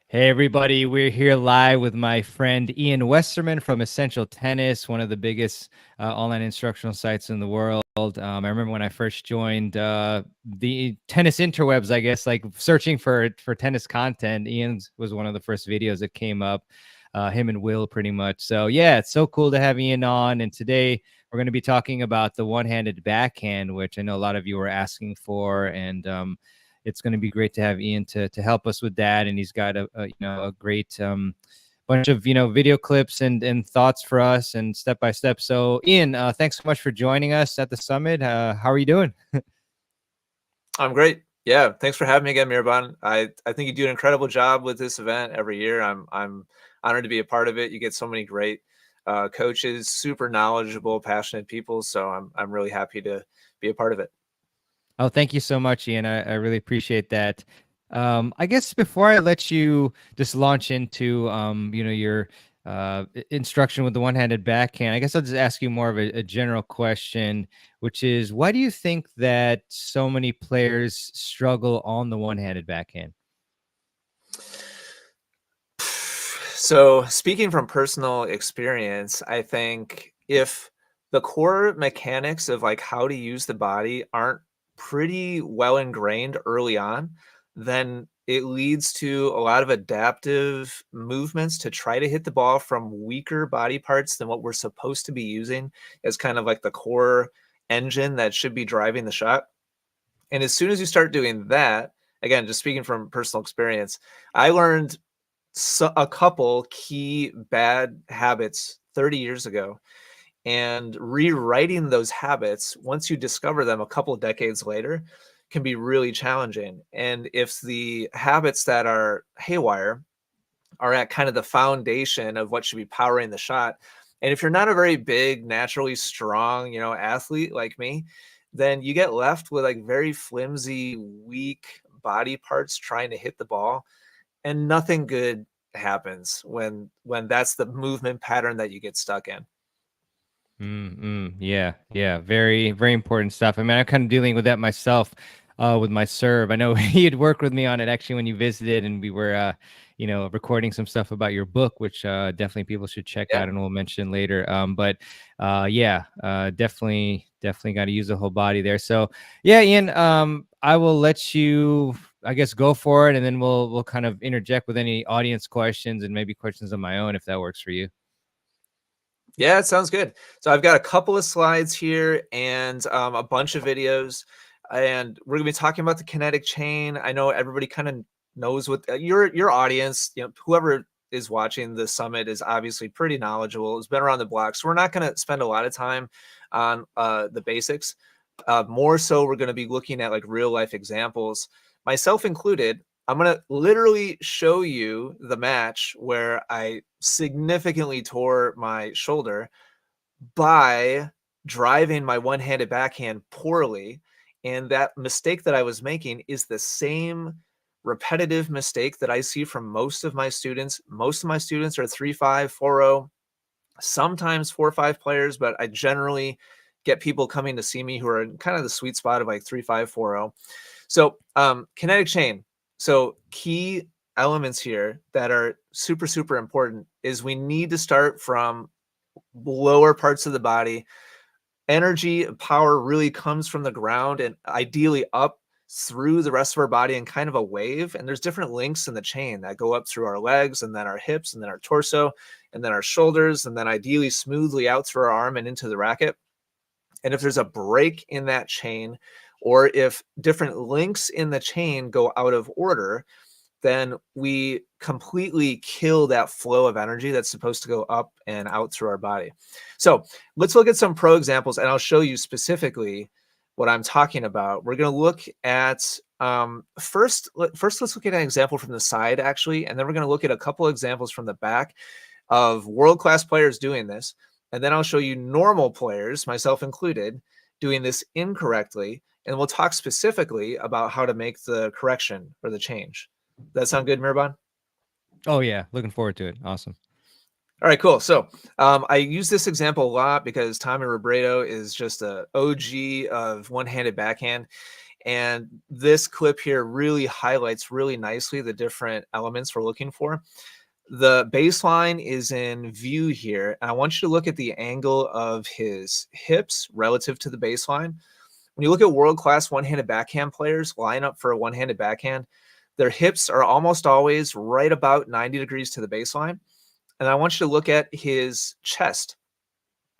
Hey everybody, we're here live with my friend Ian Westermann from Essential Tennis, one of the biggest online instructional sites in the world. I remember when I first joined the tennis interwebs, I guess, like searching for tennis content. Ian's was one of the first videos that came up, him and Will pretty much. So yeah, it's so cool to have Ian on. And today we're going to be talking about the one-handed backhand, which I know a lot of you were asking for. And it's going to be great to have Ian to help us with that. And he's got a great bunch of video clips and thoughts for us and step by step. So Ian, thanks so much for joining us at the summit. How are you doing? I'm great. Yeah, thanks for having me again, Mirban. I think you do an incredible job with this event every year. I'm honored to be a part of it. You get so many great coaches, super knowledgeable, passionate people. So I'm really happy to be a part of it. Oh, thank you so much, Ian. I really appreciate that. I guess before I let you just launch into your instruction with the one-handed backhand, I guess I'll just ask you more of a general question, which is, why do you think that so many players struggle on the one-handed backhand? So speaking from personal experience, I think if the core mechanics of like how to use the body aren't pretty well ingrained early on, then it leads to a lot of adaptive movements to try to hit the ball from weaker body parts than what we're supposed to be using as kind of like the core engine that should be driving the shot. And as soon as you start doing that, again, just speaking from personal experience, I learned a couple key bad habits 30 years ago, and rewriting those habits once you discover them a couple decades later can be really challenging. And if the habits that are haywire are at kind of the foundation of what should be powering the shot, and if you're not a very big, naturally strong, athlete like me, then you get left with like very flimsy, weak body parts trying to hit the ball, and nothing good happens when that's the movement pattern that you get stuck in. Yeah. Very, very important stuff. I mean, I'm kind of dealing with that myself with my serve. I know you'd worked with me on it actually when you visited, and we were, recording some stuff about your book, which definitely people should check Yeah. out, and we'll mention later. Definitely got to use the whole body there. So, yeah, Ian, I will let you, I guess, go for it, and then we'll kind of interject with any audience questions and maybe questions of my own if that works for you. Yeah, it sounds good. So I've got a couple of slides here and a bunch of videos, and we're gonna be talking about the kinetic chain. I know everybody kind of knows what your audience, whoever is watching the summit is obviously pretty knowledgeable. It's been around the block, so we're not going to spend a lot of time on the basics. More so, we're going to be looking at like real life examples, myself included. I'm going to literally show you the match where I significantly tore my shoulder by driving my one-handed backhand poorly. And that mistake that I was making is the same repetitive mistake that I see from most of my students. Most of my students are 3-5, 4-0, sometimes 4-5 players, but I generally get people coming to see me who are in kind of the sweet spot of like 3-5, 4-0. So kinetic chain. So key elements here that are super, super important is we need to start from lower parts of the body. Energy, power really comes from the ground and ideally up through the rest of our body in kind of a wave. And there's different links in the chain that go up through our legs and then our hips and then our torso and then our shoulders and then ideally smoothly out through our arm and into the racket. And if there's a break in that chain, or if different links in the chain go out of order, then we completely kill that flow of energy that's supposed to go up and out through our body. So let's look at some pro examples, and I'll show you specifically what I'm talking about. We're going to look at first, let's look at an example from the side, actually, and then we're going to look at a couple examples from the back of world-class players doing this. And then I'll show you normal players, myself included, doing this incorrectly. And we'll talk specifically about how to make the correction or the change. Does that sound good, Mirban? Oh yeah, looking forward to it. Awesome. All right, cool. So I use this example a lot because Tommy Robredo is just an OG of one-handed backhand. And this clip here really highlights really nicely the different elements we're looking for. The baseline is in view here. And I want you to look at the angle of his hips relative to the baseline. When you look at world-class one-handed backhand players line up for a one-handed backhand, their hips are almost always right about 90 degrees to the baseline. And I want you to look at his chest.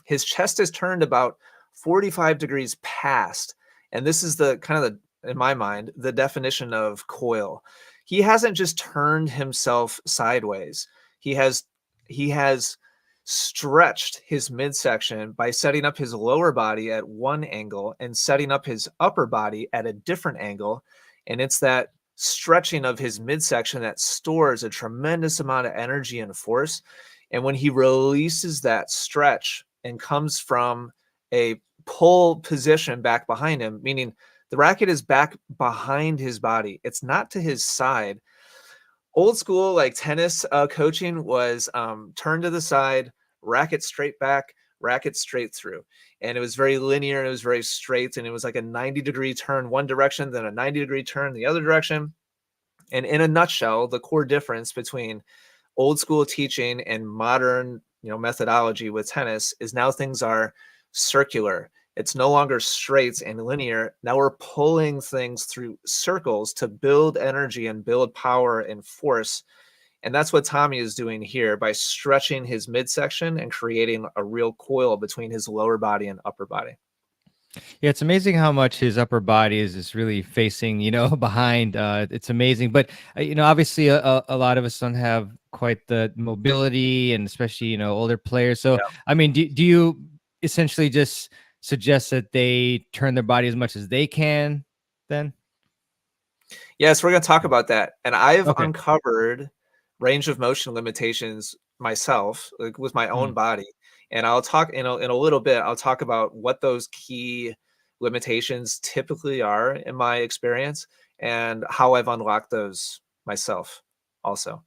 His chest is turned about 45 degrees past. And this is the kind of the, in my mind, the definition of coil. He hasn't just turned himself sideways. He has stretched his midsection by setting up his lower body at one angle and setting up his upper body at a different angle. And it's that stretching of his midsection that stores a tremendous amount of energy and force. And when he releases that stretch and comes from a pull position back behind him, meaning the racket is back behind his body, it's not to his side. Old school like tennis coaching was turn to the side, racket straight back, racket straight through. And it was very linear and it was very straight. And it was like a 90-degree turn one direction, then a 90-degree turn the other direction. And in a nutshell, the core difference between old school teaching and modern, methodology with tennis is now things are circular. It's no longer straight and linear. Now we're pulling things through circles to build energy and build power and force. And that's what Tommy is doing here by stretching his midsection and creating a real coil between his lower body and upper body. Yeah, it's amazing how much his upper body is really facing, behind. It's amazing. But, obviously a lot of us don't have quite the mobility, and especially, older players. So, Yeah. I mean, do you essentially just suggest that they turn their body as much as they can then? Yes, we're going to talk about that. And I've uncovered range of motion limitations myself, like with my own body. And I'll talk in a little bit, I'll talk about what those key limitations typically are in my experience and how I've unlocked those myself also.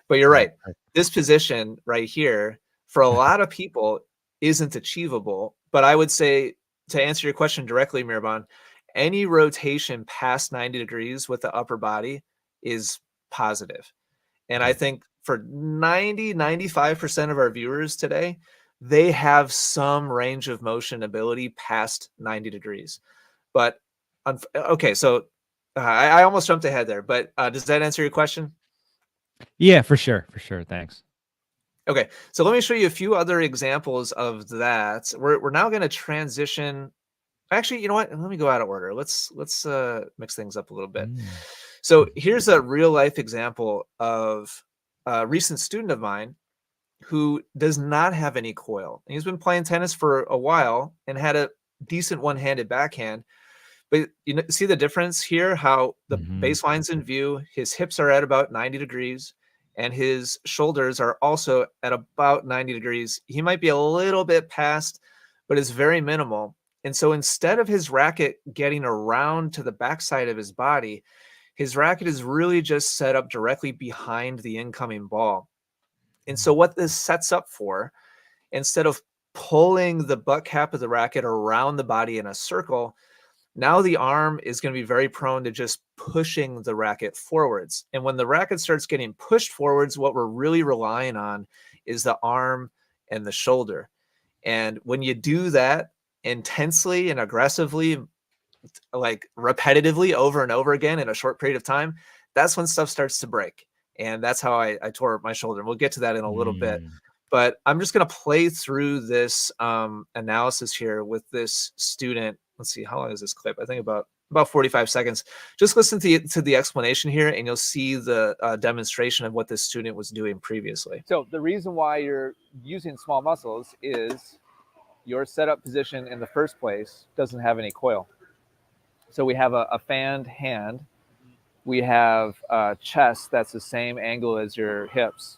But you're right. This position right here for a lot of people isn't achievable. But I would say, to answer your question directly, Mirban, any rotation past 90 degrees with the upper body is positive. And I think for 95% of our viewers today, they have some range of motion ability past 90 degrees. But okay, so I almost jumped ahead there, but does that answer your question? Yeah, for sure. Thanks. Okay, so let me show you a few other examples of that. We're now going to transition. Actually, you know what? Let me go out of order. Let's mix things up a little bit. So here's a real life example of a recent student of mine who does not have any coil. And he's been playing tennis for a while and had a decent one-handed backhand. But see the difference here, how the baseline's in view, his hips are at about 90 degrees, and his shoulders are also at about 90 degrees. He might be a little bit past, but it's very minimal. And so instead of his racket getting around to the backside of his body, his racket is really just set up directly behind the incoming ball. And so what this sets up for, instead of pulling the butt cap of the racket around the body in a circle, now the arm is going to be very prone to just pushing the racket forwards. And when the racket starts getting pushed forwards, what we're really relying on is the arm and the shoulder. And when you do that intensely and aggressively, like repetitively over and over again in a short period of time, that's when stuff starts to break. And that's how I tore my shoulder. We'll get to that in a little bit. But I'm just going to play through this analysis here with this student. Let's see, how long is this clip? I think about 45 seconds. Just listen to the explanation here, and you'll see the demonstration of what this student was doing previously. So the reason why you're using small muscles is your setup position in the first place doesn't have any coil. So we have a fanned hand. We have a chest that's the same angle as your hips.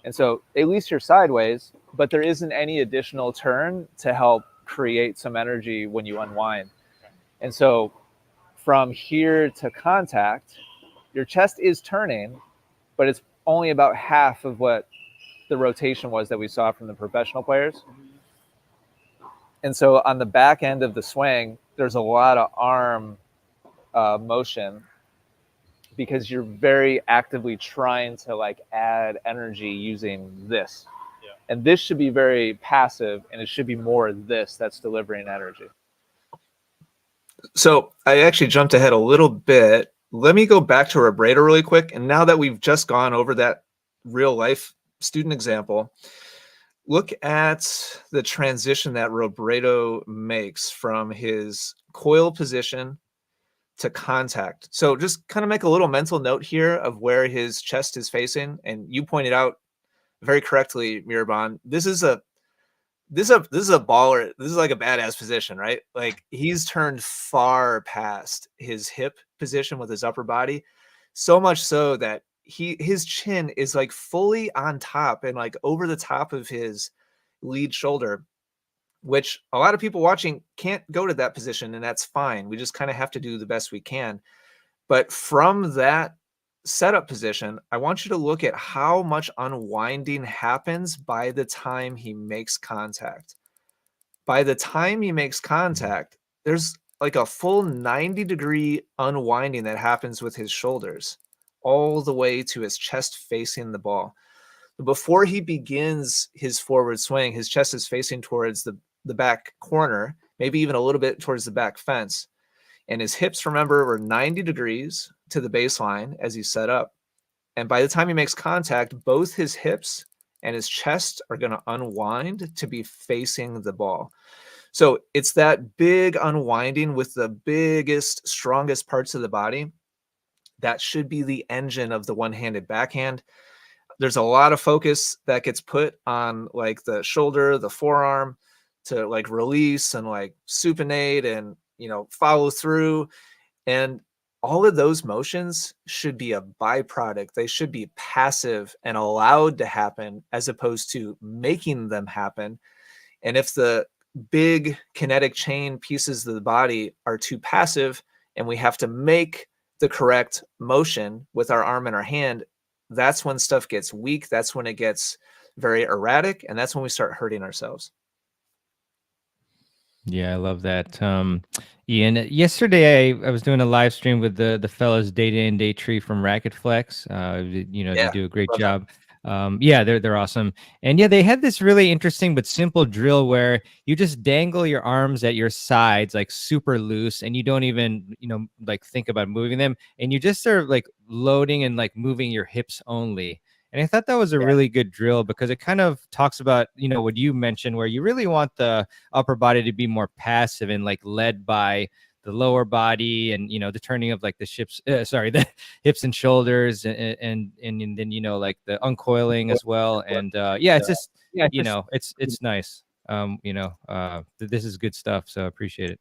And so at least you're sideways, but there isn't any additional turn to help create some energy when you unwind. And so from here to contact, your chest is turning, but it's only about half of what the rotation was that we saw from the professional players. And so on the back end of the swing, there's a lot of arm motion because you're very actively trying to like add energy using this. Yeah. And this should be very passive, and it should be more this that's delivering energy. So I actually jumped ahead a little bit. Let me go back to Robredo really quick. And now that we've just gone over that real life student example, look at the transition that Robredo makes from his coil position to contact. So just kind of make a little mental note here of where his chest is facing. And you pointed out very correctly, Mirabon, this is a baller. This is like a badass position, right? Like he's turned far past his hip position with his upper body, so much so that his chin is like fully on top and like over the top of his lead shoulder, which a lot of people watching can't go to that position, and that's fine. We just kind of have to do the best we can. But from that setup position, I want you to look at how much unwinding happens by the time he makes contact. By the time he makes contact, there's like a full 90-degree unwinding that happens with his shoulders all the way to his chest facing the ball. Before he begins his forward swing, his chest is facing towards the back corner, maybe even a little bit towards the back fence. And his hips, remember, were 90 degrees to the baseline as he set up. And by the time he makes contact, both his hips and his chest are going to unwind to be facing the ball. So it's that big unwinding with the biggest, strongest parts of the body that should be the engine of the one-handed backhand. There's a lot of focus that gets put on like the shoulder, the forearm to like release and like supinate and, you know, follow through. And all of those motions should be a byproduct. They should be passive and allowed to happen as opposed to making them happen. And if the big kinetic chain pieces of the body are too passive and we have to make the correct motion with our arm and our hand, that's when stuff gets weak. That's when it gets very erratic. And that's when we start hurting ourselves. Yeah, I love that. Ian, yesterday I was doing a live stream with the fellas Data and Day Tree from Racket Flex. You know, they do a great job. Yeah, they're awesome. And yeah, they had this really interesting but simple drill where you just dangle your arms at your sides like super loose, and you don't even, you know, like think about moving them, and you just are like loading and like moving your hips only. And I thought that was a really good drill because it kind of talks about, you know, what you mentioned, where you really want the upper body to be more passive and like led by the lower body, and, you know, the turning of like the the hips and shoulders, and then, you know, like the uncoiling as well. And yeah, it's just, you know, it's nice. You know, this is good stuff. So I appreciate it.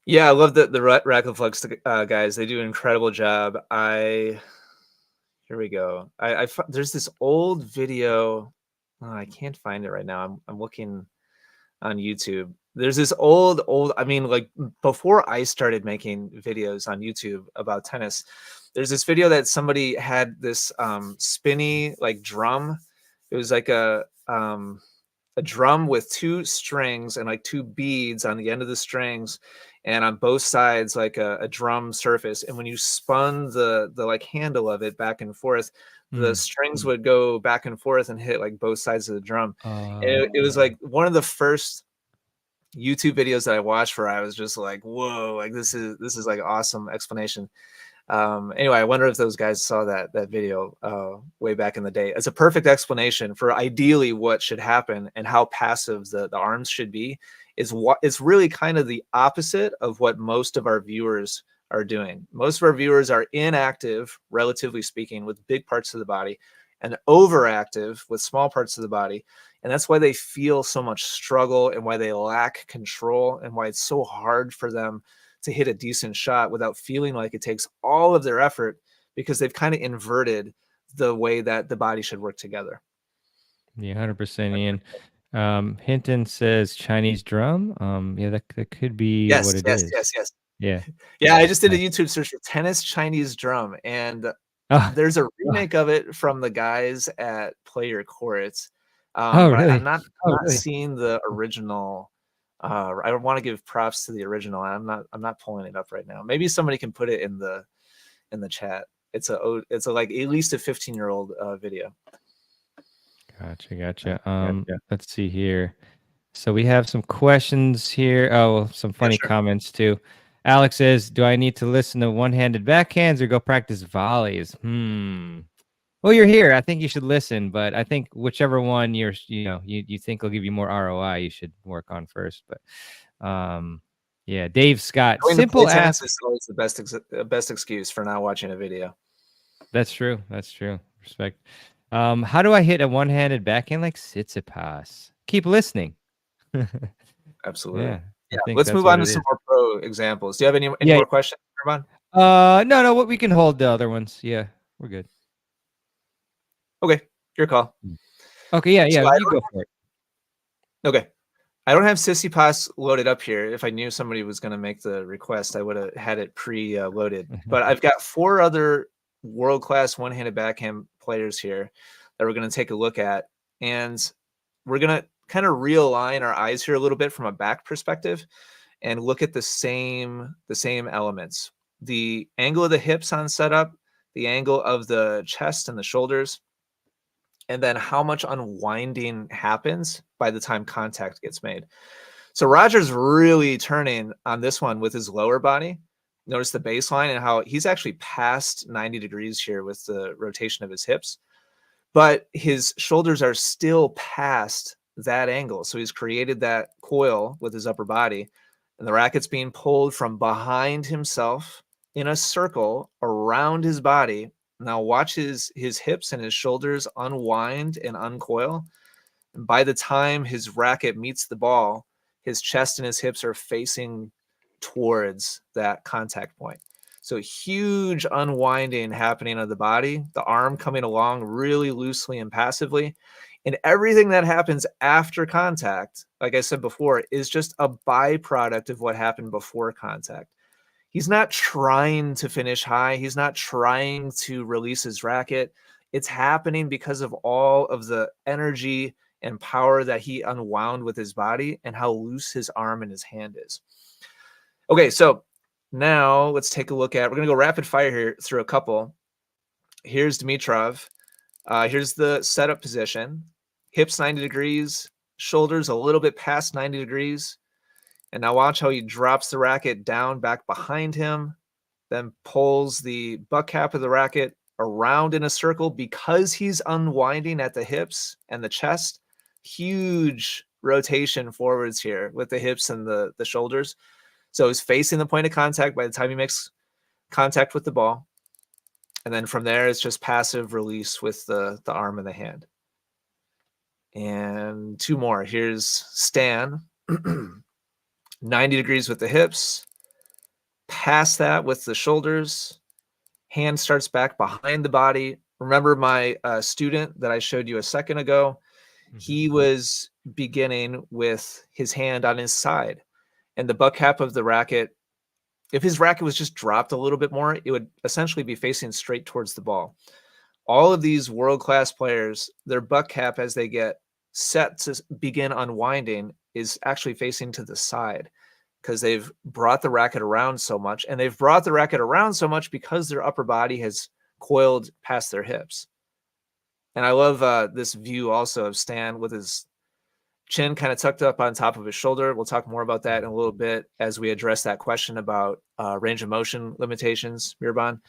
Yeah, I love the Racket Flex guys. They do an incredible job. Here we go. There's this old video. Oh, I can't find it right now. I'm looking on YouTube. There's this old. I mean, like before I started making videos on YouTube about tennis, there's this video that somebody had this spinny like drum. It was like a drum with two strings and like two beads on the end of the strings, and on both sides like a drum surface. And when you spun the like handle of it back and forth, the strings would go back and forth and hit like both sides of the drum. And it was like one of the first YouTube videos that I watched where I was just like, whoa, like this is like awesome explanation. Anyway, I wonder if those guys saw that video way back in the day. It's a perfect explanation for ideally what should happen and how passive the arms should be. It's really kind of the opposite of what most of our viewers are doing. Most of our viewers are inactive, relatively speaking, with big parts of the body, and overactive with small parts of the body. And that's why they feel so much struggle and why they lack control and why it's so hard for them to hit a decent shot without feeling like it takes all of their effort, because they've kind of inverted the way that the body should work together. Yeah, 100%, Ian. Hinton says Chinese drum. Yeah, that could be what it is. Yes. Yeah. Yeah, I just did a YouTube search for tennis Chinese drum, and there's a remake of it from the guys at Play Your Courts. Really? I'm not seeing the original I want to give props to the original. I'm not pulling it up right now. Maybe somebody can put it in the chat. It's a like at least a 15-year-old video. Gotcha. Let's see here. So we have some questions here. Oh, some funny comments too. Alex says, "Do I need to listen to one-handed backhands or go practice volleys?" Well, you're here. I think you should listen, but I think whichever one you think will give you more ROI, you should work on first. But yeah, Dave Scott, simple ask. Is always the best excuse for not watching a video. That's true. Respect. How do I hit a one-handed backhand like Tsitsipas? Keep listening. Absolutely. Yeah. Let's move on to some more pro examples. Do you have any more questions, Irvan? No. What we can hold the other ones. Yeah, we're good. Okay, your call. Okay, yeah, so you go for it. Okay. I don't have Tsitsipas loaded up here. If I knew somebody was going to make the request, I would have had it pre-loaded. But I've got 4 other world-class one-handed backhand players here that we're going to take a look at. And we're going to kind of realign our eyes here a little bit from a back perspective and look at the same elements. The angle of the hips on setup, the angle of the chest and the shoulders, and then how much unwinding happens by the time contact gets made. So Roger's really turning on this one with his lower body. Notice the baseline and how he's actually past 90 degrees here with the rotation of his hips, but his shoulders are still past that angle. So he's created that coil with his upper body, and the racket's being pulled from behind himself in a circle around his body. Now watch his hips and his shoulders unwind and uncoil. And by the time his racket meets the ball, his chest and his hips are facing towards that contact point. So huge unwinding happening of the body, the arm coming along really loosely and passively. And everything that happens after contact, like I said before, is just a byproduct of what happened before contact. He's not trying to finish high. He's not trying to release his racket. It's happening because of all of the energy and power that he unwound with his body and how loose his arm and his hand is. Okay, so now let's take a look at, we're going to go rapid fire here through a couple. Here's Dimitrov. Here's the setup position. Hips 90 degrees, shoulders a little bit past 90 degrees. And now watch how he drops the racket down back behind him, then pulls the butt cap of the racket around in a circle because he's unwinding at the hips and the chest. Huge rotation forwards here with the hips and the shoulders. So he's facing the point of contact by the time he makes contact with the ball. And then from there, it's just passive release with the arm and the hand. And 2 more. Here's Stan. 90 degrees with the hips, past that with the shoulders, hand starts back behind the body. Remember my student that I showed you a second ago? He was beginning with his hand on his side, and the butt cap of the racket, if his racket was just dropped a little bit more, it would essentially be facing straight towards the ball. All of these world-class players, their butt cap as they get set to begin unwinding is actually facing to the side because they've brought the racket around so much, and they've brought the racket around so much because their upper body has coiled past their hips. And I love this view also of Stan with his chin kind of tucked up on top of his shoulder. We'll talk more about that in a little bit as we address that question about range of motion limitations, Mirban.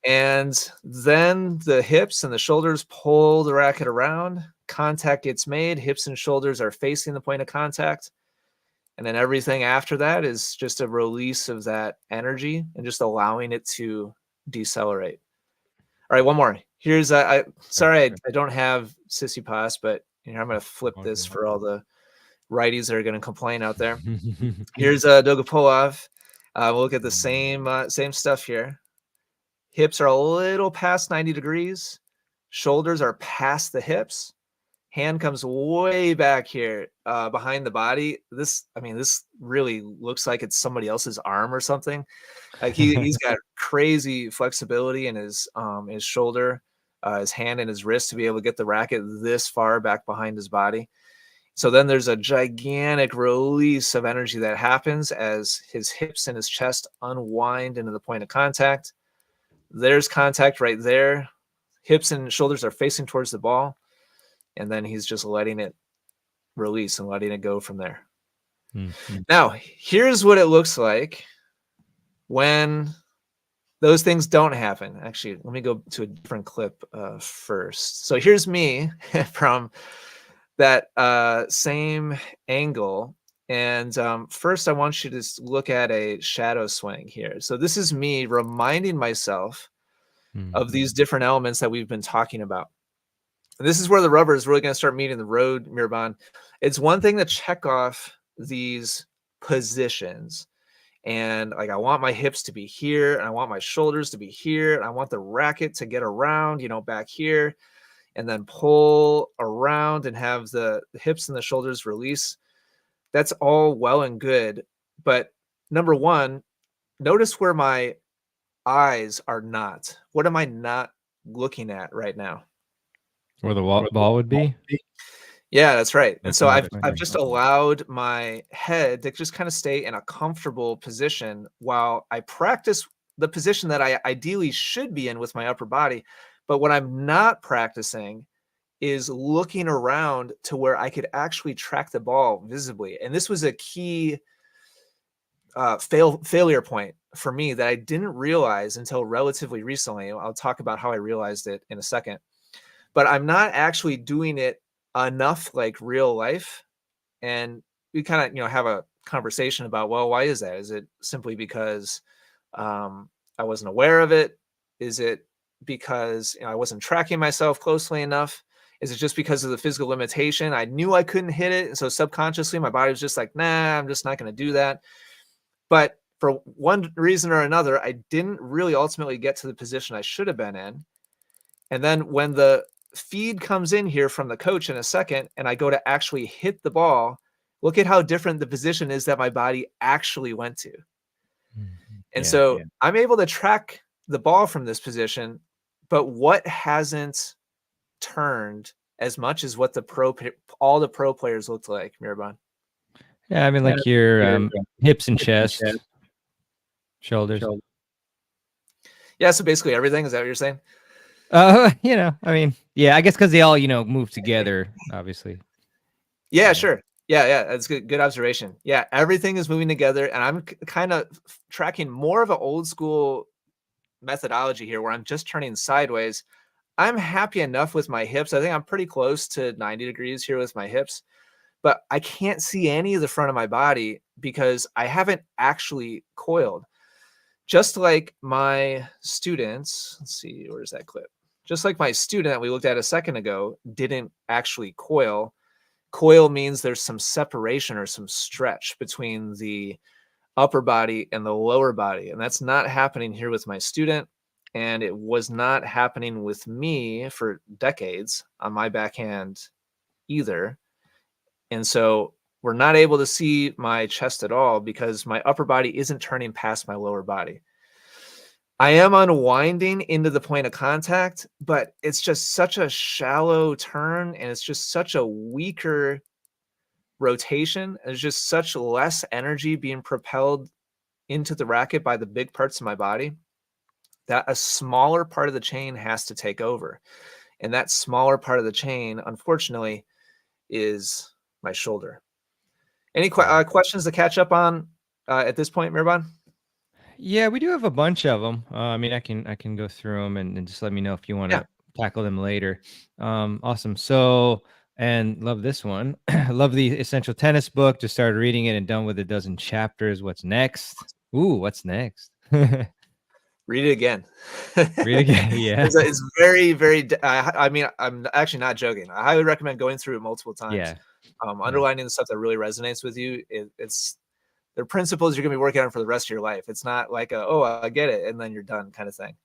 And then the hips and the shoulders pull the racket around. Contact gets made. Hips and shoulders are facing the point of contact. And then everything after that is just a release of that energy and just allowing it to decelerate. All right, one more. Here's sorry, I don't have Tsitsipas, but I'm going to flip this for all the righties that are going to complain out there. Here's Dogopolov. We'll look at the same stuff here. Hips are a little past 90 degrees. Shoulders are past the hips. Hand comes way back here behind the body. This really looks like it's somebody else's arm or something. Like he's got crazy flexibility in his shoulder, his hand and his wrist to be able to get the racket this far back behind his body. So then there's a gigantic release of energy that happens as his hips and his chest unwind into the point of contact. There's contact right there. Hips and shoulders are facing towards the ball. And then he's just letting it release and letting it go from there. Mm-hmm. Now, here's what it looks like when those things don't happen. Actually, let me go to a different clip first. So here's me from that same angle. And first, I want you to look at a shadow swing here. So this is me reminding myself of these different elements that we've been talking about. And this is where the rubber is really going to start meeting the road, Mirban. It's one thing to check off these positions. And like, I want my hips to be here, and I want my shoulders to be here, and I want the racket to get around, you know, back here, and then pull around and have the hips and the shoulders release. That's all well and good. But number one, notice where my eyes are not. What am I not looking at right now? Where the ball would be? Yeah, that's right. And That's so right. I've just allowed my head to just kind of stay in a comfortable position while I practice the position that I ideally should be in with my upper body. But what I'm not practicing is looking around to where I could actually track the ball visibly. And this was a key failure point for me that I didn't realize until relatively recently. I'll talk about how I realized it in a second. But I'm not actually doing it enough like real life. And we kind of, you know, have a conversation about, well, why is that? Is it simply because I wasn't aware of it? Is it because, you know, I wasn't tracking myself closely enough? Is it just because of the physical limitation? I knew I couldn't hit it. And so subconsciously, my body was just like, nah, I'm just not going to do that. But for one reason or another, I didn't really ultimately get to the position I should have been in. And then when the feed comes in here from the coach in a second, and I go to actually hit the ball, look at how different the position is that my body actually went to. And I'm able to track the ball from this position, but what hasn't turned as much as what all the pro players looked like, Mirban? Yeah, I mean, like your hips and chest, shoulders. Yeah, so basically everything. Is that what you're saying? You know, I mean, yeah, I guess because they all, you know, move together, obviously. Yeah, sure. Yeah, that's good observation. Yeah, everything is moving together, and I'm kind of tracking more of an old school methodology here where I'm just turning sideways. I'm happy enough with my hips. I think I'm pretty close to 90 degrees here with my hips, but I can't see any of the front of my body because I haven't actually coiled. Just like my students, let's see, where's that clip? Just like my student that we looked at a second ago didn't actually coil. Coil means there's some separation or some stretch between the upper body and the lower body. And that's not happening here with my student. And it was not happening with me for decades on my backhand either. And so we're not able to see my chest at all because my upper body isn't turning past my lower body. I am unwinding into the point of contact, but it's just such a shallow turn and it's just such a weaker rotation. There's just such less energy being propelled into the racket by the big parts of my body that a smaller part of the chain has to take over. And that smaller part of the chain, unfortunately, is my shoulder. Any questions to catch up on at this point, Mirban? Yeah, we do have a bunch of them. I mean, I can go through them and just let me know if you want to tackle them later. Awesome. So, and love this one. Love the Essential Tennis book. Just started reading it and done with a dozen chapters. What's next? Ooh, what's next? Read it again. Read it again. Yeah. It's very, very. I mean, I'm actually not joking. I highly recommend going through it multiple times. Yeah. Underlining the stuff that really resonates with you. It's they're principles you're going to be working on for the rest of your life. It's not like I get it and then you're done kind of thing.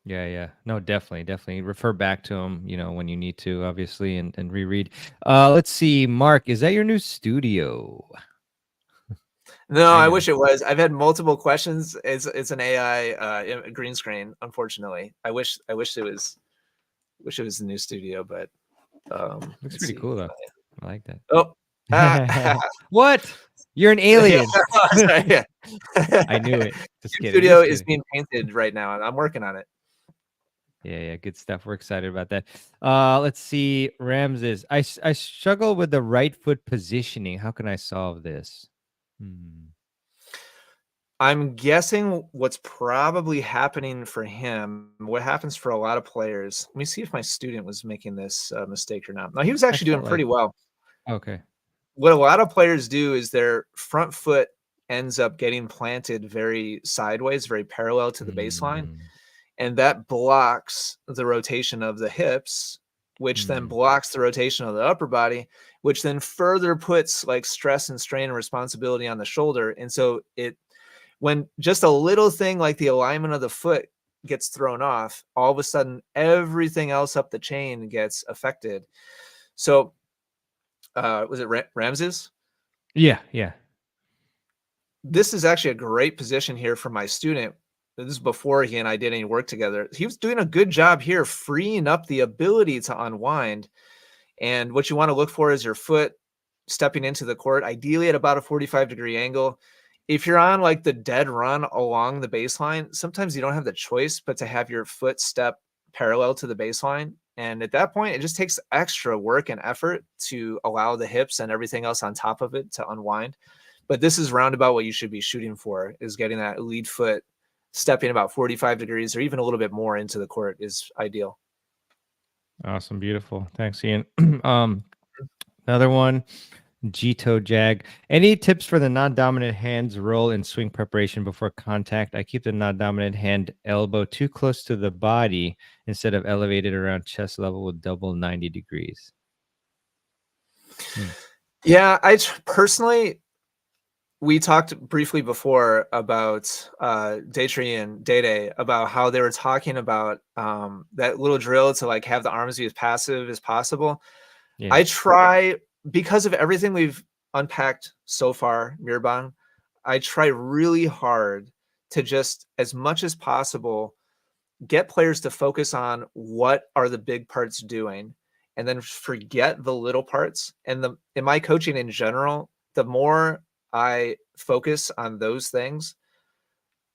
Yeah. No, definitely refer back to them, you know, when you need to, obviously, and reread. Let's see, Mark, is that your new studio? No, I wish it was. I've had multiple questions. It's an AI green screen, unfortunately. I wish it was the new studio, but looks pretty cool though. I like that. Oh, What? You're an alien. Sorry, yeah. I knew it. Just Your kidding. studio Just is kidding. being painted right now, and I'm working on it. Yeah, good stuff. We're excited about that. Let's see. Ramses, I struggle with the right foot positioning. How can I solve this? I'm guessing what's probably happening for him, what happens for a lot of players. Let me see if my student was making this mistake or not. No, he was I actually doing felt pretty like well. okay. What a lot of players do is their front foot ends up getting planted very sideways, very parallel to the baseline. And that blocks the rotation of the hips, which then blocks the rotation of the upper body, which then further puts like stress and strain and responsibility on the shoulder. And so when just a little thing like the alignment of the foot gets thrown off, all of a sudden everything else up the chain gets affected. So was it Ramses? Yeah. This is actually a great position here for my student. This is before he and I did any work together. He was doing a good job here, freeing up the ability to unwind. And what you want to look for is your foot stepping into the court, ideally at about a 45-degree angle. If you're on like the dead run along the baseline, sometimes you don't have the choice but to have your foot step parallel to the baseline. And at that point, it just takes extra work and effort to allow the hips and everything else on top of it to unwind. But this is roundabout what you should be shooting for, is getting that lead foot stepping about 45 degrees or even a little bit more into the court is ideal. Awesome. Beautiful. Thanks, Ian. Another one, Jito Jag. Any tips for the non-dominant hand's role in swing preparation before contact? I keep the non-dominant hand elbow too close to the body instead of elevated around chest level with double 90 degrees. Yeah, personally, we talked briefly before about Daytree and Day about how they were talking about that little drill to like have the arms be as passive as possible. Yeah. I try, because of everything we've unpacked so far, Mirban, I try really hard to just, as much as possible, get players to focus on what are the big parts doing and then forget the little parts. And in my coaching in general, the more I focus on those things,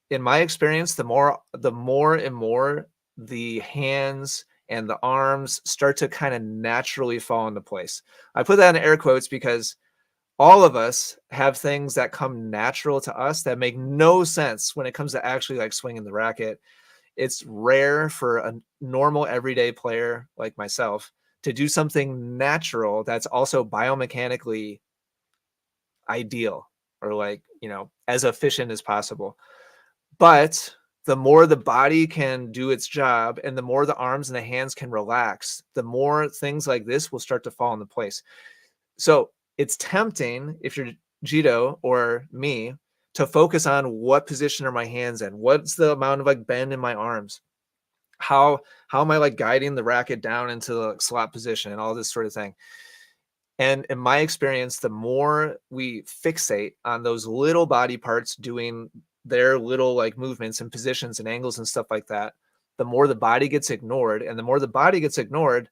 in my experience, the more and more the hands and the arms start to kind of naturally fall into place. I put that in air quotes because all of us have things that come natural to us that make no sense when it comes to actually like swinging the racket. It's rare for a normal everyday player like myself to do something natural that's also biomechanically ideal or like, as efficient as possible. But the more the body can do its job and the more the arms and the hands can relax, the more things like this will start to fall into place. So it's tempting, if you're Jito or me, to focus on what position are my hands in, what's the amount of like bend in my arms, how am I like guiding the racket down into the slot position and all this sort of thing. And in my experience, the more we fixate on those little body parts doing their little like movements and positions and angles and stuff like that, the more the body gets ignored. And the more the body gets ignored,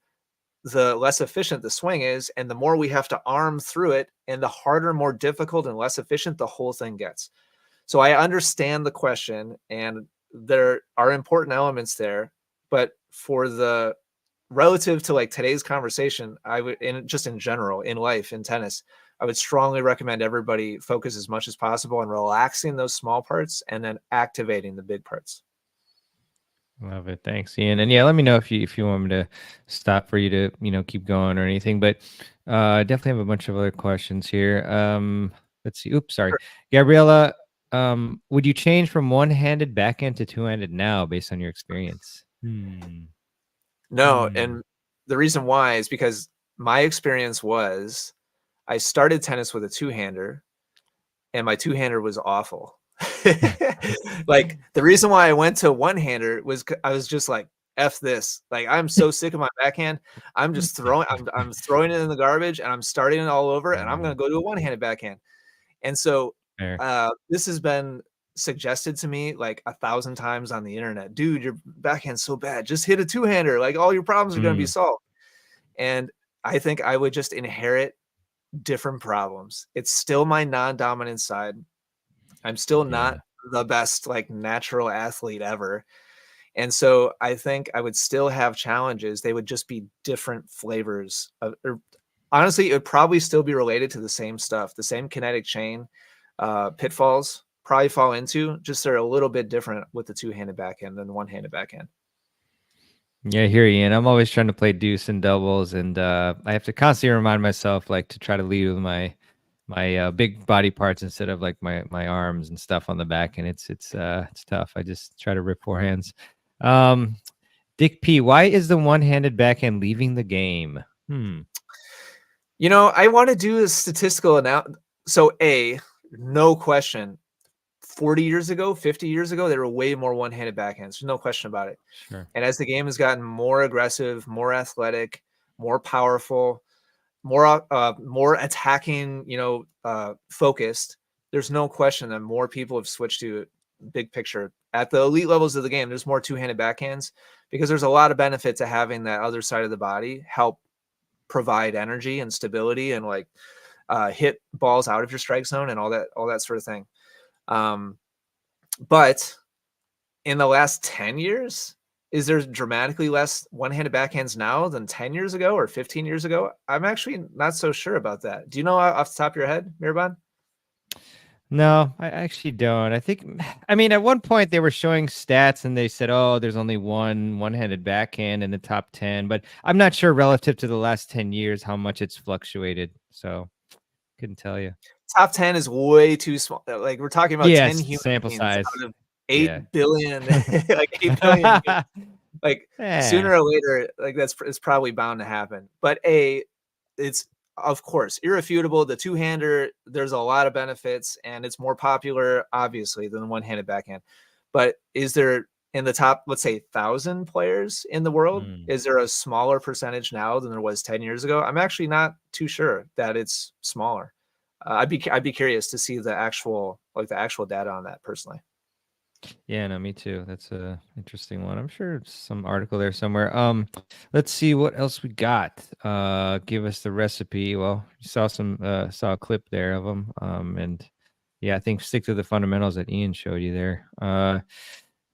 the less efficient the swing is. And the more we have to arm through it, and the harder, more difficult, and less efficient the whole thing gets. So I understand the question, and there are important elements there. But for the relative to like today's conversation, I would, just in general, in life, in tennis, I would strongly recommend everybody focus as much as possible on relaxing those small parts and then activating the big parts. Love it. Thanks, Ian. And yeah, let me know if you want me to stop for you to, keep going or anything. But definitely have a bunch of other questions here. Let's see. Oops, sorry. Gabriella, would you change from one-handed backhand to two-handed now based on your experience? No, and the reason why is because my experience was I started tennis with a two-hander, and my two-hander was awful. Like the reason why I went to one-hander was I was just like, F this. Like I'm so sick of my backhand. I'm just throwing I'm throwing it in the garbage and I'm starting it all over and I'm gonna go to a one-handed backhand. And so this has been suggested to me like 1,000 times on the internet. Dude, your backhand's so bad. Just hit a two-hander. Like all your problems are gonna be solved. And I think I would just inherit different problems. It's still my non-dominant side. I'm still not the best like natural athlete ever. And so I think I would still have challenges. They would just be different flavors of, or honestly, it would probably still be related to the same stuff, the same kinetic chain pitfalls probably fall into, just they're a little bit different with the two-handed backhand than the one-handed backhand. Yeah, I hear you. And I'm always trying to play deuce and doubles, and I have to constantly remind myself like to try to lead with my big body parts instead of like my arms and stuff on the back, and it's tough. I just try to rip forehands. Dick P, why is the one-handed backhand leaving the game? You know, I want to do a statistical analysis. So no question, 40 years ago, 50 years ago, there were way more one-handed backhands. There's no question about it. Sure. And as the game has gotten more aggressive, more athletic, more powerful, more attacking, focused, there's no question that more people have switched to big picture. At the elite levels of the game, there's more two-handed backhands because there's a lot of benefit to having that other side of the body help provide energy and stability and like hit balls out of your strike zone and all that sort of thing. But in the last 10 years, is there dramatically less one-handed backhands now than 10 years ago or 15 years ago? I'm actually not so sure about that. Do you know off the top of your head, Mirban? No, I actually don't. I mean, at one point they were showing stats and they said, oh, there's only one-handed backhand in the top 10, but I'm not sure relative to the last 10 years how much it's fluctuated. So couldn't tell you. Top 10 is way too small. Like we're talking about 10 human sample beings size out of 8 billion, like 8 billion. Like sooner or later, like it's probably bound to happen. But it's of course irrefutable. The two-hander, there's a lot of benefits, and it's more popular, obviously, than the one-handed backhand. But is there in the top, let's say, 1,000 players in the world, is there a smaller percentage now than there was 10 years ago? I'm actually not too sure that it's smaller. I'd be curious to see the actual data on that personally. Yeah, no, me too. That's a interesting one. I'm sure some article there somewhere. Let's see what else we got. Give us the recipe. Well, you saw a clip there of them. And yeah, I think stick to the fundamentals that Ian showed you there.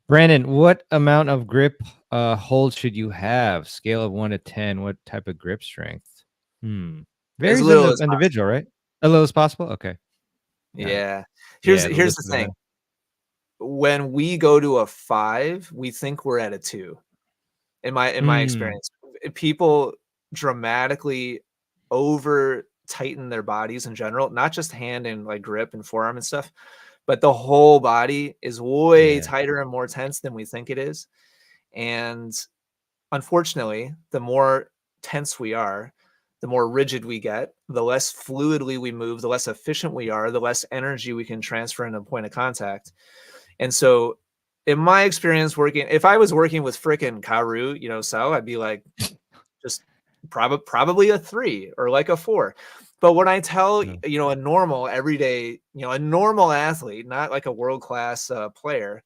Brandon, what amount of grip hold should you have? Scale of 1 to 10. What type of grip strength? Varies individual, right? As little as possible. Okay. Yeah. Here's the thing. When we go to a 5, we think we're at a 2. In my experience, people dramatically over tighten their bodies in general, not just hand and like grip and forearm and stuff, but the whole body is way tighter and more tense than we think it is. And unfortunately, the more tense we are, the more rigid we get, the less fluidly we move, the less efficient we are, the less energy we can transfer in a point of contact. And so in my experience working, if I was working with frickin' Karu, so I'd be like, just probably a 3 or like a 4. But when I tell, a normal everyday, a normal athlete, not like a world-class player,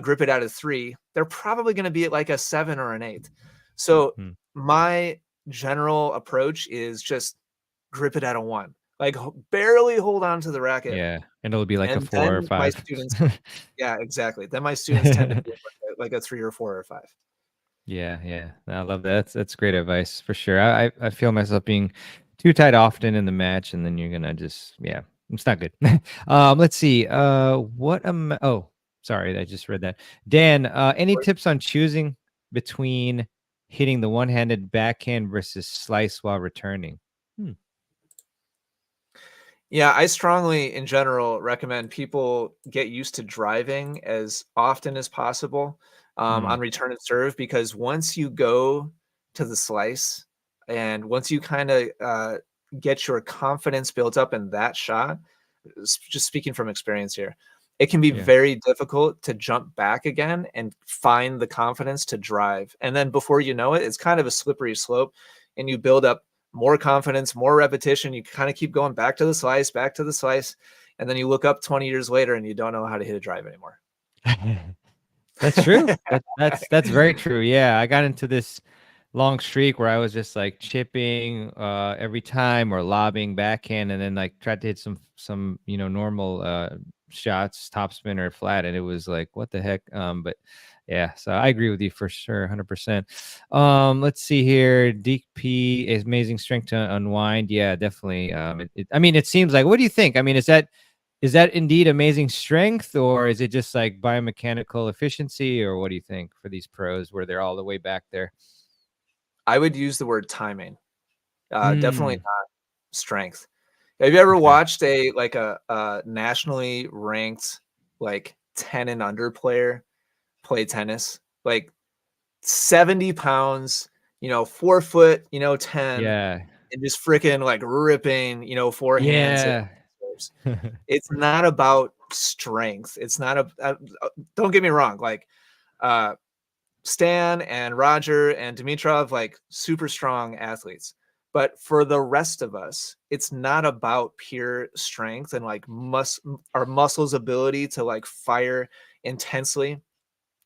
grip it at a 3, they're probably going to be at like a 7 or an 8. So my general approach is just grip it at a 1. Like barely hold on to the racket. Yeah, and it'll be like a 4 or 5. My students, yeah, exactly. Then my students tend to be like a 3 or 4 or 5. Yeah. I love that. That's great advice for sure. I feel myself being too tight often in the match, and then you're gonna just it's not good. Let's see. Oh, sorry, I just read that. Dan, any tips on choosing between hitting the one-handed backhand versus slice while returning? Yeah, I strongly, in general, recommend people get used to driving as often as possible on return and serve, because once you go to the slice and once you kind of get your confidence built up in that shot, just speaking from experience here, it can be very difficult to jump back again and find the confidence to drive. And then before you know it, it's kind of a slippery slope, and you build up more confidence, more repetition. You kind of keep going back to the slice, and then you look up 20 years later and you don't know how to hit a drive anymore. That's true. That's very true. Yeah, I got into this long streak where I was just like chipping every time or lobbing backhand, and then like tried to hit some normal shots, topspin or flat, and it was like, what the heck? But yeah, so I agree with you for sure, 100%. Let's see here. DP is amazing strength to unwind. Yeah, definitely. I mean, it seems like. What do you think? I mean, is that indeed amazing strength, or is it just like biomechanical efficiency, or what do you think for these pros where they're all the way back there? I would use the word timing. Definitely Mm, not strength. Have you ever okay. watched a nationally ranked like 10 and under player play tennis? Like 70 pounds, 4 foot, 10, Yeah. and just freaking like ripping, forehands and Yeah. serves. It's not about strength. It's not don't get me wrong, like uh Stan and Roger and Dimitrov, like super strong athletes. But for the rest of us, it's not about pure strength and like our muscles' ability to like fire intensely.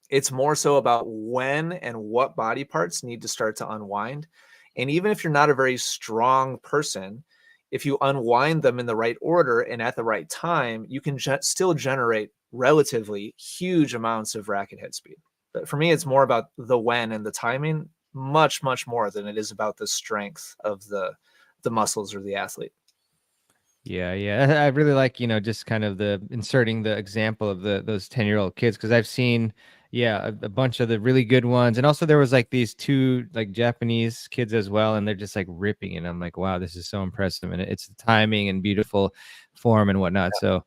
It's more so about when and what body parts need to start to unwind. And even if you're not a very strong person, if you unwind them in the right order and at the right time, you can still generate relatively huge amounts of racket head speed. But for me, it's more about the when and the timing, much, much more than it is about the strength of the muscles or the athlete. Yeah, yeah. I really like, just kind of the inserting the example of those 10-year-old kids, because I've seen, yeah, a bunch of the really good ones. And also there was like these two like Japanese kids as well, and they're just like ripping. And I'm like, wow, this is so impressive. And it's the timing and beautiful form and whatnot. So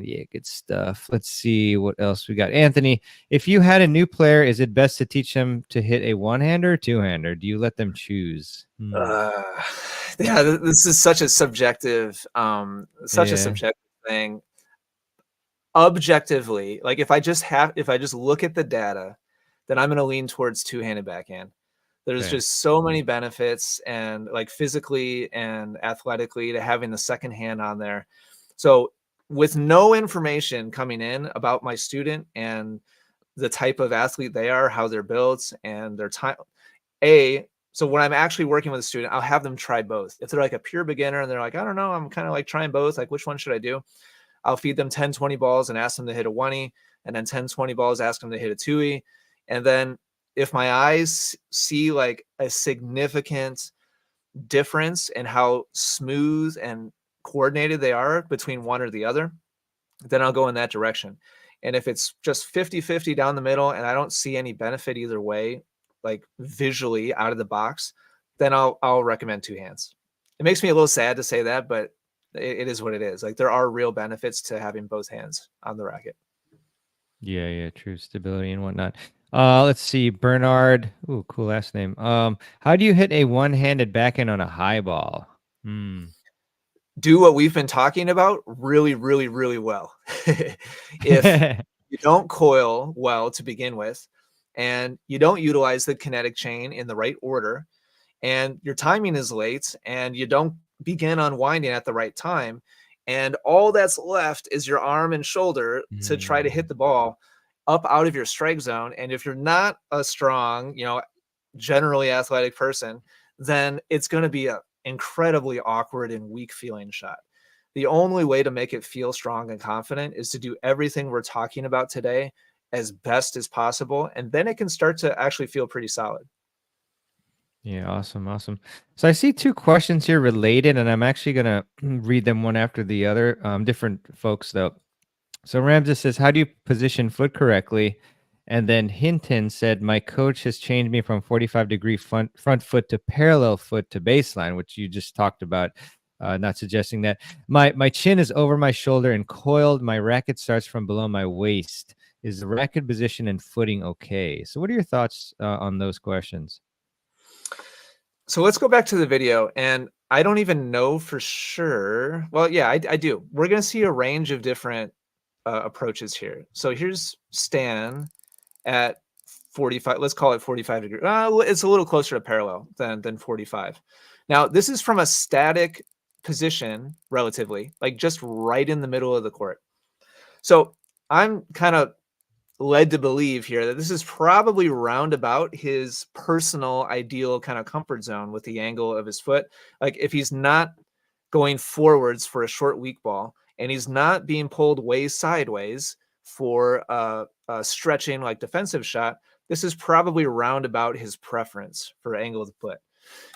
yeah, good stuff. Let's see what else we got. Anthony, if you had a new player, is it best to teach them to hit a one-hander or two-hander? Do you let them choose? Uh, yeah, this is such a subjective, Yeah. thing. Objectively, like if I just look at the data, then I'm going to lean towards two-handed backhand. There's Okay. just so many benefits and like physically and athletically to having the second hand on there. So with no information coming in about my student and the type of athlete they are, how they're built and their time, so when I'm actually working with a student, I'll have them try both. If they're like a pure beginner and they're like, I don't know, I'm kind of like trying both, like which one should I do? I'll feed them 10, 20 balls and ask them to hit a 1-y, and then 10, 20 balls, ask them to hit a 2-y. And then if my eyes see like a significant difference in how smooth and coordinated they are between one or the other, then I'll go in that direction. And if it's just 50-50 down the middle and I don't see any benefit either way, like visually out of the box, then I'll recommend two hands. It makes me a little sad to say that, but it is what it is. Like there are real benefits to having both hands on the racket. Yeah, yeah, true stability and whatnot. Let's see, Bernard. Ooh, cool last name. How do you hit a one-handed backhand on a high ball? Hmm. Do what we've been talking about really, really, really well. If you don't coil well to begin with, and you don't utilize the kinetic chain in the right order, and your timing is late, and you don't begin unwinding at the right time, and all that's left is your arm and shoulder to try to hit the ball up out of your strike zone. And if you're not a strong, generally athletic person, then it's going to be a incredibly awkward and weak feeling shot. The only way to make it feel strong and confident is to do everything we're talking about today as best as possible, and then it can start to actually feel pretty solid. Yeah, awesome, awesome. So I see two questions here related, and I'm actually gonna read them one after the other. Different folks though. So Ramses says, "How do you position foot correctly?" And then Hinton said, "My coach has changed me from 45-degree front foot to parallel foot to baseline," which you just talked about. Not suggesting that my chin is over my shoulder and coiled. My racket starts from below my waist. Is the racket position and footing okay? So, what are your thoughts on those questions? So let's go back to the video, and I don't even know for sure. Well, yeah, I do. We're going to see a range of different approaches here. So here's Stan at 45. Let's call it 45 degrees. It's a little closer to parallel than 45. Now, this is from a static position, relatively, like just right in the middle of the court. So I'm kind of led to believe here that this is probably roundabout his personal ideal kind of comfort zone with the angle of his foot. Like if he's not going forwards for a short weak ball and he's not being pulled way sideways for a stretching like defensive shot, this is probably roundabout his preference for angle of the foot.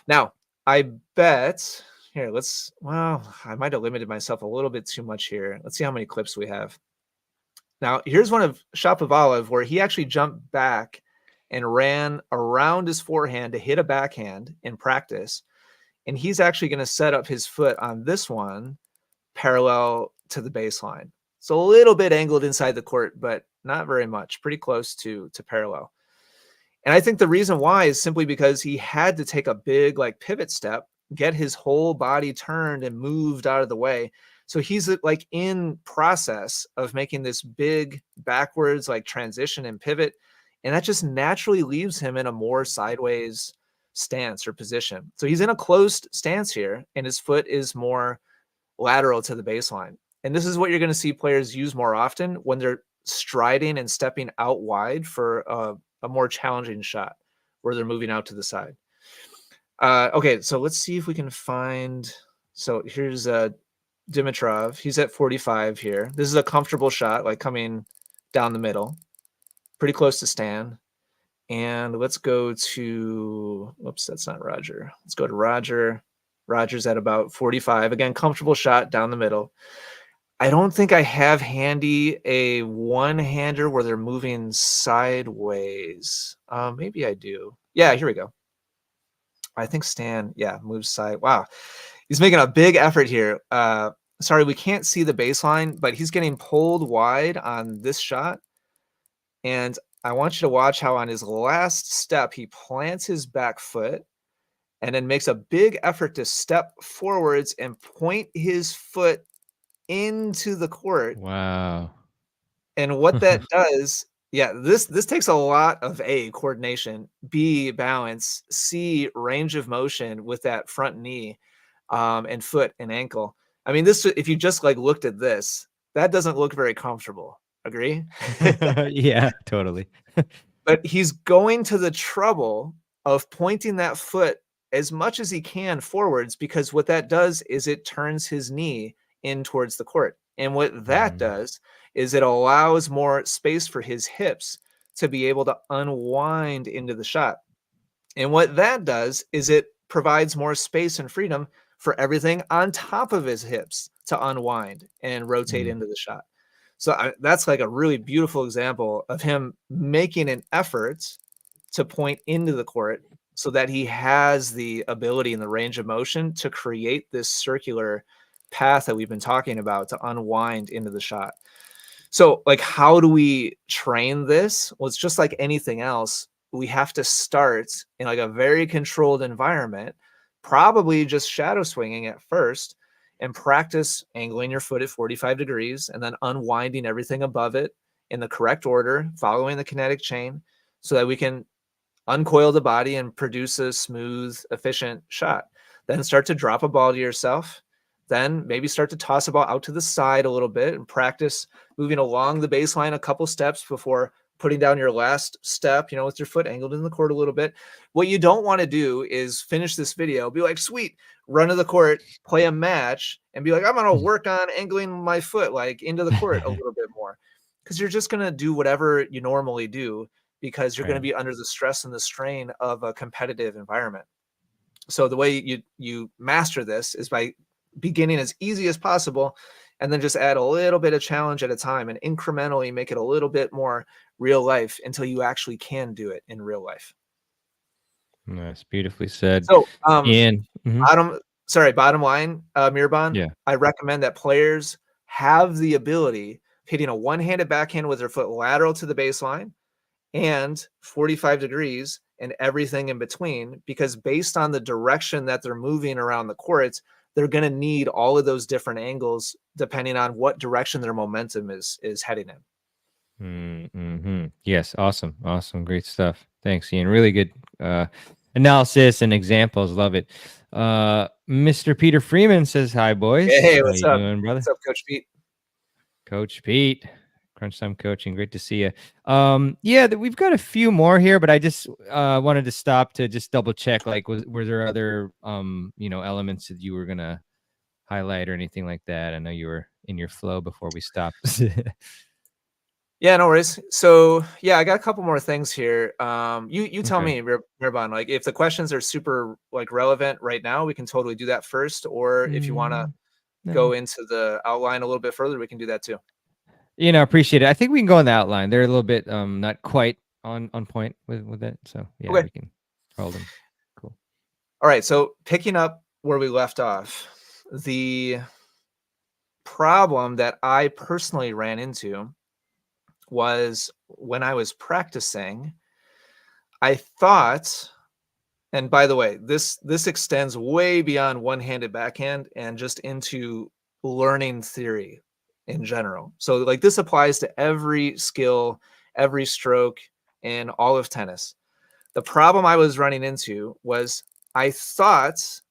Now, I bet here, I might have limited myself a little bit too much here. Let's see how many clips we have. Now, here's one of Shapovalov where he actually jumped back and ran around his forehand to hit a backhand in practice. And he's actually going to set up his foot on this one parallel to the baseline. So a little bit angled inside the court, but not very much, pretty close to parallel. And I think the reason why is simply because he had to take a big like pivot step, get his whole body turned and moved out of the way. So he's like in process of making this big backwards like transition and pivot. And that just naturally leaves him in a more sideways stance or position. So he's in a closed stance here and his foot is more lateral to the baseline. And this is what you're going to see players use more often when they're striding and stepping out wide for a more challenging shot where they're moving out to the side. Okay, so let's see if we can find. So here's Dimitrov. He's at 45 here. This is a comfortable shot, like coming down the middle, pretty close to Stan. And let's go to, whoops, that's not Roger. Let's go to Roger. Roger's at about 45. Again, comfortable shot down the middle. I don't think I have handy a one-hander where they're moving sideways. Maybe I do. Yeah, here we go. I think Stan, moves side. Wow. He's making a big effort here. Sorry, we can't see the baseline, but he's getting pulled wide on this shot. And I want you to watch how on his last step, he plants his back foot and then makes a big effort to step forwards and point his foot into the court. Wow. And what that does, this takes a lot of A, coordination, B, balance, C, range of motion with that front knee and foot and ankle. I mean, this, if you just like looked at this, that doesn't look very comfortable. Agree? Yeah, totally. But he's going to the trouble of pointing that foot as much as he can forwards, because what that does is it turns his knee in towards the court. And what that does is it allows more space for his hips to be able to unwind into the shot. And what that does is it provides more space and freedom for everything on top of his hips to unwind and rotate into the shot. So that's like a really beautiful example of him making an effort to point into the court so that he has the ability and the range of motion to create this circular path that we've been talking about to unwind into the shot. So like, how do we train this? Well, it's just like anything else. We have to start in like a very controlled environment, probably just shadow swinging at first, and practice angling your foot at 45 degrees and then unwinding everything above it in the correct order, following the kinetic chain so that we can uncoil the body and produce a smooth, efficient shot. Then start to drop a ball to yourself. Then maybe start to toss a ball out to the side a little bit and practice moving along the baseline a couple steps before putting down your last step, with your foot angled in the court a little bit. What you don't want to do is finish this video, be like, sweet, run to the court, play a match, and be like, I'm going to work on angling my foot like into the court a little bit more. Because you're just going to do whatever you normally do because you're going to be under the stress and the strain of a competitive environment. So the way you master this is by beginning as easy as possible and then just add a little bit of challenge at a time and incrementally make it a little bit more real life until you actually can do it in real life. That's beautifully said. So, Ian, bottom line, Mirban, Yeah. I recommend that players have the ability of hitting a one-handed backhand with their foot lateral to the baseline and 45 degrees and everything in between, because based on the direction that they're moving around the courts, they're going to need all of those different angles depending on what direction their momentum is heading in. Yes. Awesome. Great stuff. Thanks, Ian. Really good analysis and examples. Love it. Mr. Peter Freeman says hi, boys. Hey, How what's you up? doing, brother? What's up, Coach Pete? Coach Pete. Crunch Time Coaching. Great to see you. Yeah, we've got a few more here, but I just wanted to stop to just double check. Like, were there other elements that you were gonna highlight or anything like that? I know you were in your flow before we stopped. Yeah, no worries. So yeah, I got a couple more things here. You tell Okay. me, Mirbon, like if the questions are super like relevant right now, we can totally do that first. Or if you want to go No. into the outline a little bit further, we can do that too. Appreciate it. I think we can go in the outline. They're a little bit not quite on point with it. So yeah, Okay. we can hold them. Cool. All right. So picking up where we left off, the problem that I personally ran into was when I was practicing, I thought, and by the way, this extends way beyond one-handed backhand and just into learning theory in general. So like this applies to every skill, every stroke in all of tennis. The problem I was running into was I thought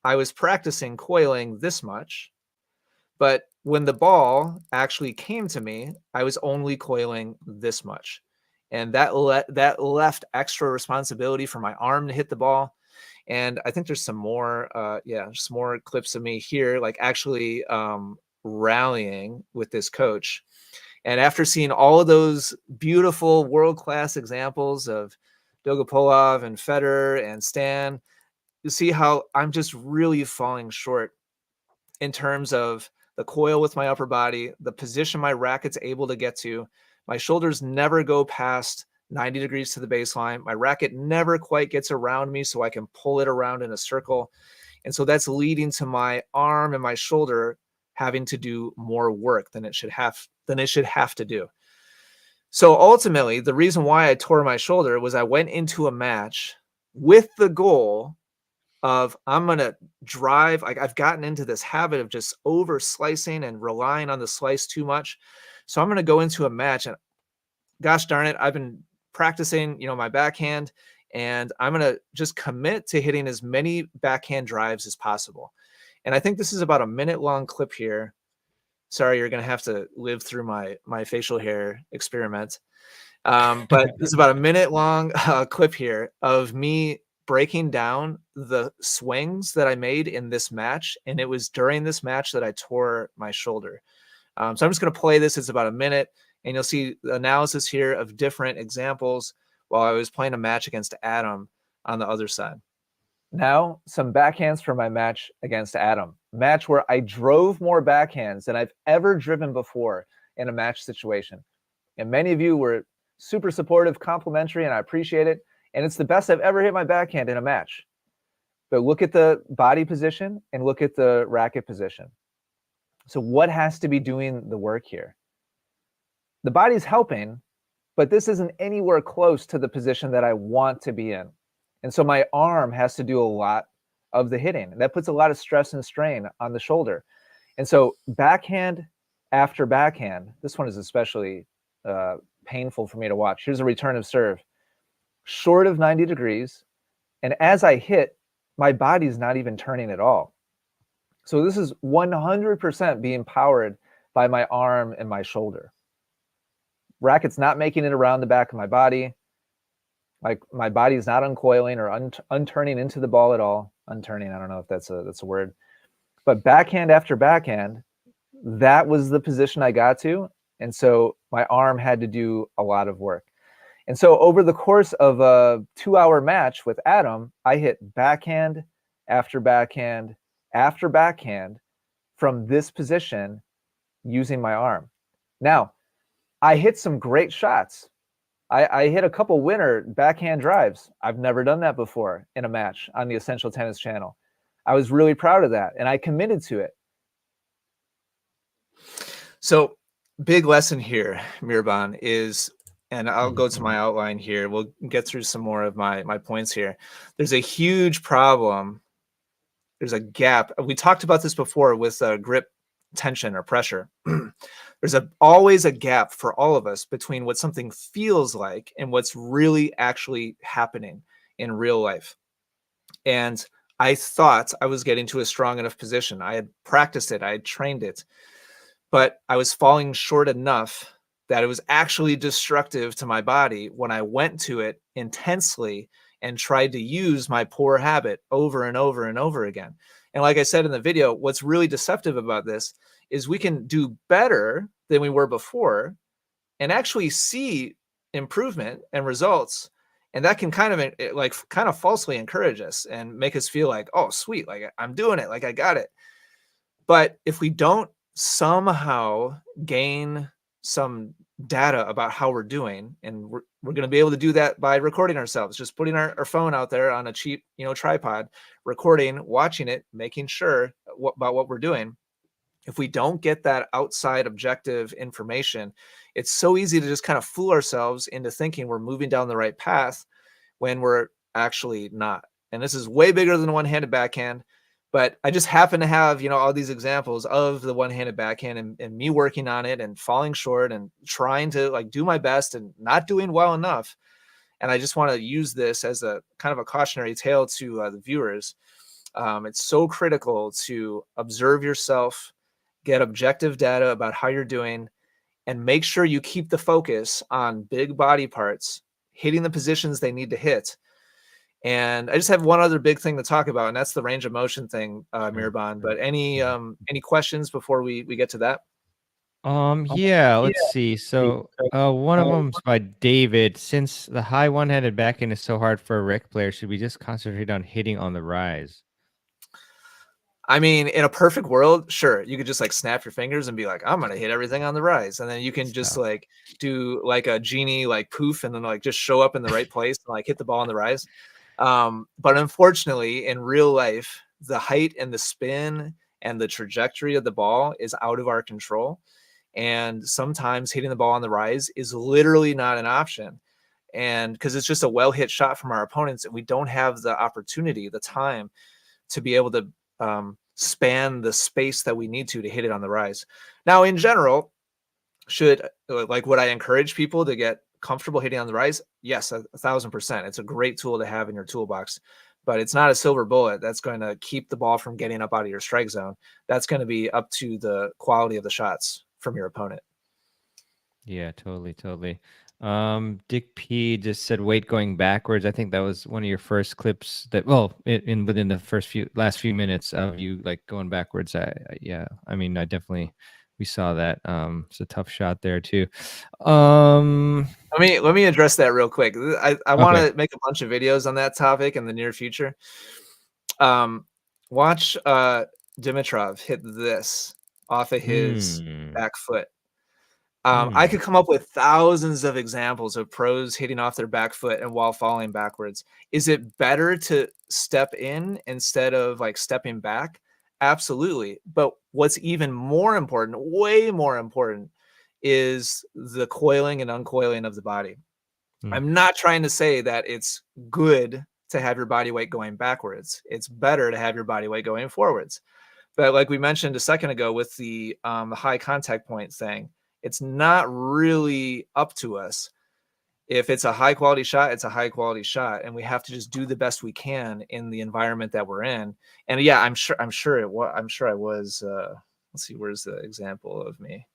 I was practicing coiling this much, but when the ball actually came to me, I was only coiling this much. And that left extra responsibility for my arm to hit the ball. And I think there's some more, just more clips of me here, like actually rallying with this coach. And after seeing all of those beautiful world-class examples of Dolgopolov and Federer and Stan, you see how I'm just really falling short in terms of the coil with my upper body, the position my racket's able to get to. My shoulders never go past 90 degrees to the baseline. My racket never quite gets around me so I can pull it around in a circle. And so that's leading to my arm and my shoulder having to do more work than it should have to do. So ultimately, the reason why I tore my shoulder was I went into a match with the goal of I'm going to drive. Like I've gotten into this habit of just over slicing and relying on the slice too much. So I'm going to go into a match and gosh darn it, I've been practicing, my backhand, and I'm going to just commit to hitting as many backhand drives as possible. And I think this is about a minute long clip here. Sorry, you're going to have to live through my facial hair experiment. But this is about a minute long clip here of me breaking down the swings that I made in this match. And it was during this match that I tore my shoulder. So I'm just going to play this. It's about a minute, and you'll see the analysis here of different examples while I was playing a match against Adam on the other side. Now, some backhands for my match against Adam. Match where I drove more backhands than I've ever driven before in a match situation. And many of you were super supportive, complimentary, and I appreciate it. And it's the best I've ever hit my backhand in a match. But look at the body position and look at the racket position. So what has to be doing the work here? The body's helping, but this isn't anywhere close to the position that I want to be in. And so my arm has to do a lot of the hitting. And that puts a lot of stress and strain on the shoulder. And so backhand after backhand, this one is especially painful for me to watch. Here's a return of serve, short of 90 degrees. And as I hit, my body's not even turning at all. So this is 100% being powered by my arm and my shoulder. Racket's not making it around the back of my body. My body's not uncoiling or unturning into the ball at all. Unturning, I don't know if that's a word. But backhand after backhand, that was the position I got to. And so my arm had to do a lot of work. And so over the course of a 2-hour match with Adam, I hit backhand after backhand after backhand from this position using my arm. Now, I hit some great shots. I hit a couple winner backhand drives. I've never done that before in a match on the Essential Tennis channel. I was really proud of that, and I committed to it. So big lesson here, Mirbon, is, and I'll go to my outline here. We'll get through some more of my points here. There's a huge problem. There's a gap. We talked about this before with grip tension or pressure. There's always a gap for all of us between what something feels like and what's really actually happening in real life. And I thought I was getting to a strong enough position. I had practiced it. I had trained it. But I was falling short enough that it was actually destructive to my body when I went to it intensely and tried to use my poor habit over and over and over again. And like I said in the video, what's really deceptive about this is we can do better than we were before and actually see improvement and results. And that can kind of falsely encourage us and make us feel like, oh, sweet, like I'm doing it, like I got it. But if we don't somehow gain some data about how we're doing, and we're going to be able to do that by recording ourselves, just putting our phone out there on a cheap, tripod, recording, watching it, making sure about what we're doing. If we don't get that outside objective information, it's so easy to just kind of fool ourselves into thinking we're moving down the right path when we're actually not. And this is way bigger than the one-handed backhand. But I just happen to have, all these examples of the one-handed backhand and me working on it and falling short and trying to like do my best and not doing well enough. And I just want to use this as a kind of a cautionary tale to the viewers. It's so critical to observe yourself, get objective data about how you're doing, and make sure you keep the focus on big body parts, hitting the positions they need to hit. And I just have one other big thing to talk about, and that's the range of motion thing, Mirban. But any questions before we get to that? Yeah, let's see. So one of them's by David. Since the high one-handed backhand is so hard for a rec player, should we just concentrate on hitting on the rise? I mean, in a perfect world, sure, you could just like snap your fingers and be like, I'm gonna hit everything on the rise, and then you can just like do like a genie like poof, and then like just show up in the right place and like hit the ball on the rise. But unfortunately, in real life, the height and the spin and the trajectory of the ball is out of our control. And sometimes hitting the ball on the rise is literally not an option. And because it's just a well hit shot from our opponents, and we don't have the opportunity, the time to be able to span the space that we need to hit it on the rise. Now, in general, would I encourage people to get comfortable hitting on the rise? Yes, 1,000%. It's a great tool to have in your toolbox, but it's not a silver bullet that's going to keep the ball from getting up out of your strike zone. That's going to be up to the quality of the shots from your opponent. Yeah, totally. Dick P just said weight going backwards. I think that was one of your first clips within the last few minutes of you like going backwards. We saw that. It's a tough shot there too. Let me address that real quick. I want to make a bunch of videos on that topic in the near future. Watch Dimitrov hit this off of his back foot. I could come up with thousands of examples of pros hitting off their back foot and while falling backwards. Is it better to step in instead of like stepping back? Absolutely. But what's even more important, way more important, is the coiling and uncoiling of the body. I'm not trying to say that it's good to have your body weight going backwards. It's better to have your body weight going forwards. But like we mentioned a second ago with the high contact point thing, it's not really up to us. If it's a high quality shot, it's a high quality shot, and we have to just do the best we can in the environment that we're in. And yeah, I'm sure I was. Let's see, where's the example of me?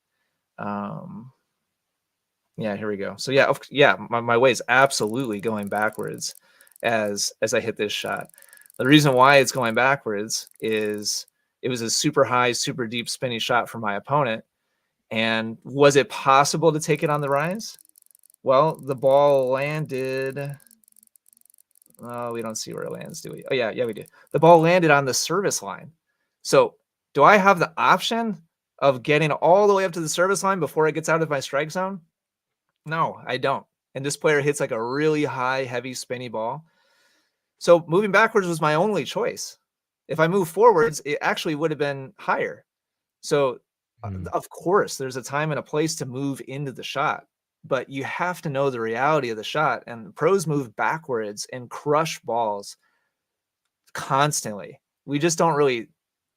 Yeah, here we go. So yeah, my weight's absolutely going backwards as I hit this shot. The reason why it's going backwards is it was a super high, super deep spinny shot from my opponent. And was it possible to take it on the rise? Well, the ball landed. Oh, we don't see where it lands, do we? Oh, yeah, we do. The ball landed on the service line. So do I have the option of getting all the way up to the service line before it gets out of my strike zone? No, I don't. And this player hits like a really high, heavy, spinny ball. So moving backwards was my only choice. If I move forwards, it actually would have been higher. So of course, there's a time and a place to move into the shot, but you have to know the reality of the shot. And pros move backwards and crush balls constantly. We just don't really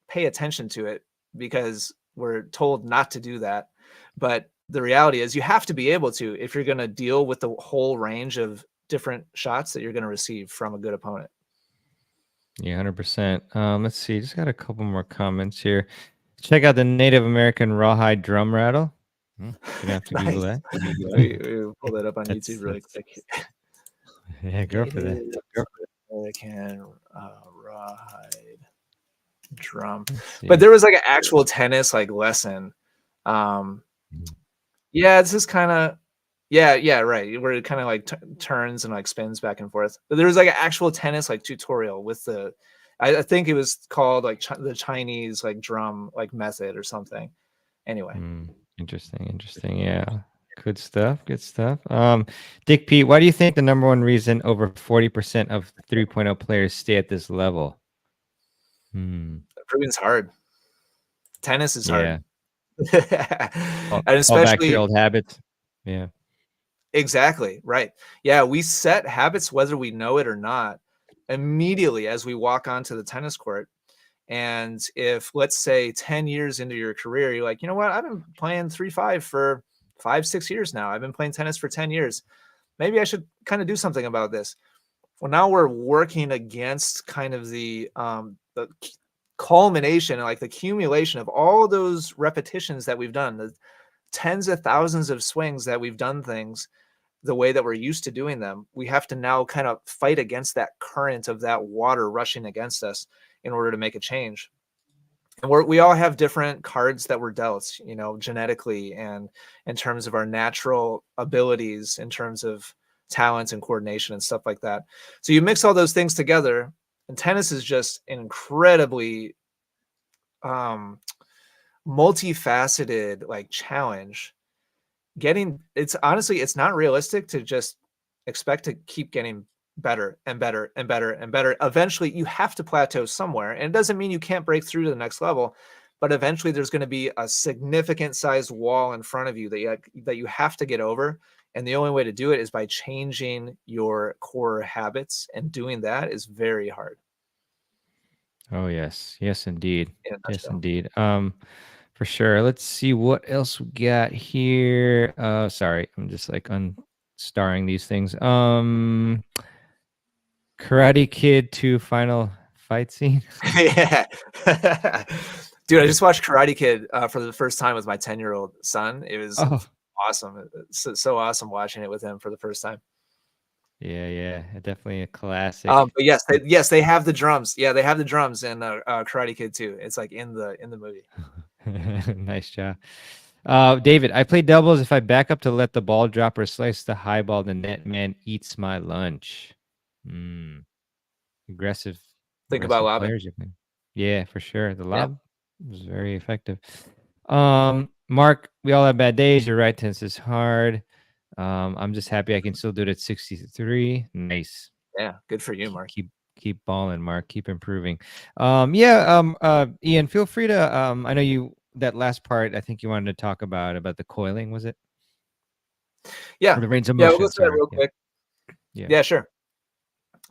pay attention to it because we're told not to do that. But the reality is you have to be able to if you're going to deal with the whole range of different shots that you're going to receive from a good opponent. Yeah, 100%. Let's see. Just got a couple more comments here. Check out the Native American rawhide drum rattle. Gonna have to Google Nice. that. We pull that up on That's, YouTube really quick. yeah, go for that. I can ride drum. Let's see. But there was like an actual tennis like lesson. Yeah, this is kind of right. Where it kind of like turns and like spins back and forth. But there was like an actual tennis like tutorial with the, I think it was called like the Chinese like drum like method or something. Anyway, Interesting. Yeah, good stuff. Dick Pete, why do you think the number one reason over 40% of 3.0 players stay at this level? improving's hard. Tennis is hard. And And all back to especially your old habits. Yeah. exactly right. Yeah, we set habits whether we know it or not immediately as we walk onto the tennis court. And if, let's say, 10 years into your career, you're like, you know what, I've been playing 3-5 for 5-6 years now. I've been playing tennis for 10 years. Maybe I should kind of do something about this. Well, now we're working against kind of the culmination, like the accumulation of all those repetitions that we've done, the tens of thousands of swings that we've done things the way that we're used to doing them. We have to now kind of fight against that current of that water rushing against us in order to make a change. And we all have different cards that we're dealt, you know, genetically and in terms of our natural abilities, in terms of talents and coordination and stuff like that. So you mix all those things together, and tennis is just an incredibly multifaceted like challenge. It's honestly, it's not realistic to just expect to keep getting better and better and better and better. Eventually you have to plateau somewhere, and it doesn't mean you can't break through to the next level, but eventually there's going to be a significant sized wall in front of you that you have to get over. And the only way to do it is by changing your core habits, and doing that is very hard. Oh yes, indeed. In a Yes, nutshell. indeed. For sure. Let's see what else we got here. Sorry, I'm just like unstarring these things. Karate Kid 2 final fight scene. Yeah. Dude, I just watched Karate Kid for the first time with my 10-year-old son. It was awesome. It's so awesome watching it with him for the first time. Yeah, definitely a classic. But yes, they have the drums. Yeah, they have the drums in Karate Kid 2. It's like in the movie. Nice job. David, I play doubles if I back up to let the ball drop or slice the high ball, the net man eats my lunch. Aggressive. Think about lobbing. Players you're playing. Yeah, for sure. The lob was very effective. Mark, we all have bad days. You're right. Tennis is hard. I'm just happy I can still do it at 63. Nice. Yeah, good for you, Mark. Keep balling, Mark. Keep improving. Ian, feel free to. I know you that last part. I think you wanted to talk about the coiling. Was it? Yeah. Or the range of motion. We'll go through that real quick. Yeah, sure.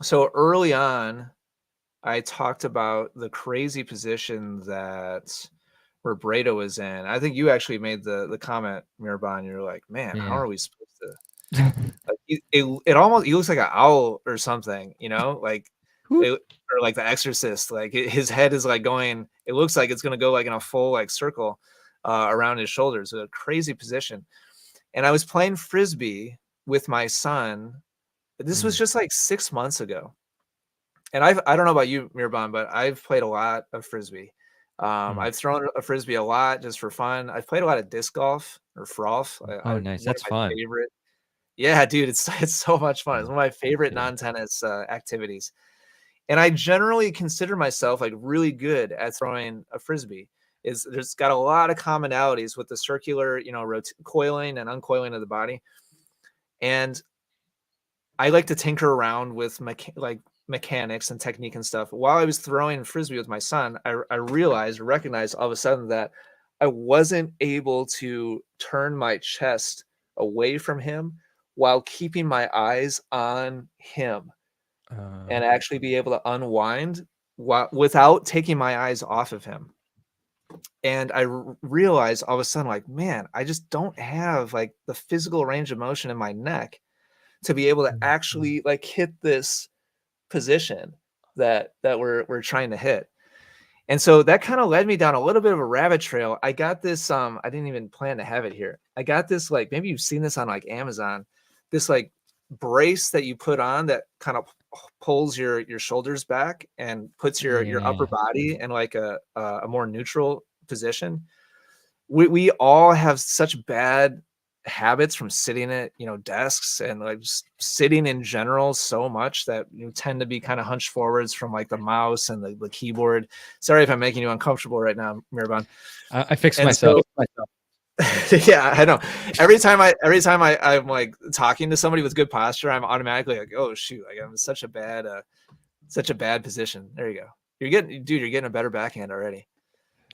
So early on, I talked about the crazy position that Roberto was in. I think you actually made the comment, Mirabon. You're like, man, how are we supposed to? Like, it almost, he looks like an owl or something, you know, like, or like the Exorcist. Like his head is like going. It looks like it's gonna go like in a full like circle around his shoulders. A crazy position. And I was playing frisbee with my son. This was just like 6 months ago. And I don't know about you, Mirabon, but I've played a lot of frisbee. I've thrown a frisbee a lot just for fun. I've played a lot of disc golf or frolf. Nice. That's fun. Favorite. Yeah, dude, it's so much fun. It's one of my favorite non-tennis activities. And I generally consider myself like really good at throwing a frisbee. There's got a lot of commonalities with the circular, you know, coiling and uncoiling of the body. And I like to tinker around with mechanics and technique and stuff. While I was throwing frisbee with my son, I recognized all of a sudden that I wasn't able to turn my chest away from him while keeping my eyes on him and actually be able to unwind without taking my eyes off of him. And I realized all of a sudden, like, man, I just don't have like the physical range of motion in my neck to be able to actually like hit this position that we're trying to hit. And so that kind of led me down a little bit of a rabbit trail. I got this, I didn't even plan to have it here. I got this, like, maybe you've seen this on like Amazon, this like brace that you put on that kind of pulls your shoulders back and puts your upper body in like a more neutral position. We all have such bad habits from sitting at, you know, desks and like just sitting in general so much that you tend to be kind of hunched forwards from like the mouse and the keyboard. Sorry if I'm making you uncomfortable right now, Mirabon. I fixed myself. Yeah, I know. Every time I'm like talking to somebody with good posture, I'm automatically like, oh shoot, like I'm in such a bad position. There you go. You're getting a better backhand already.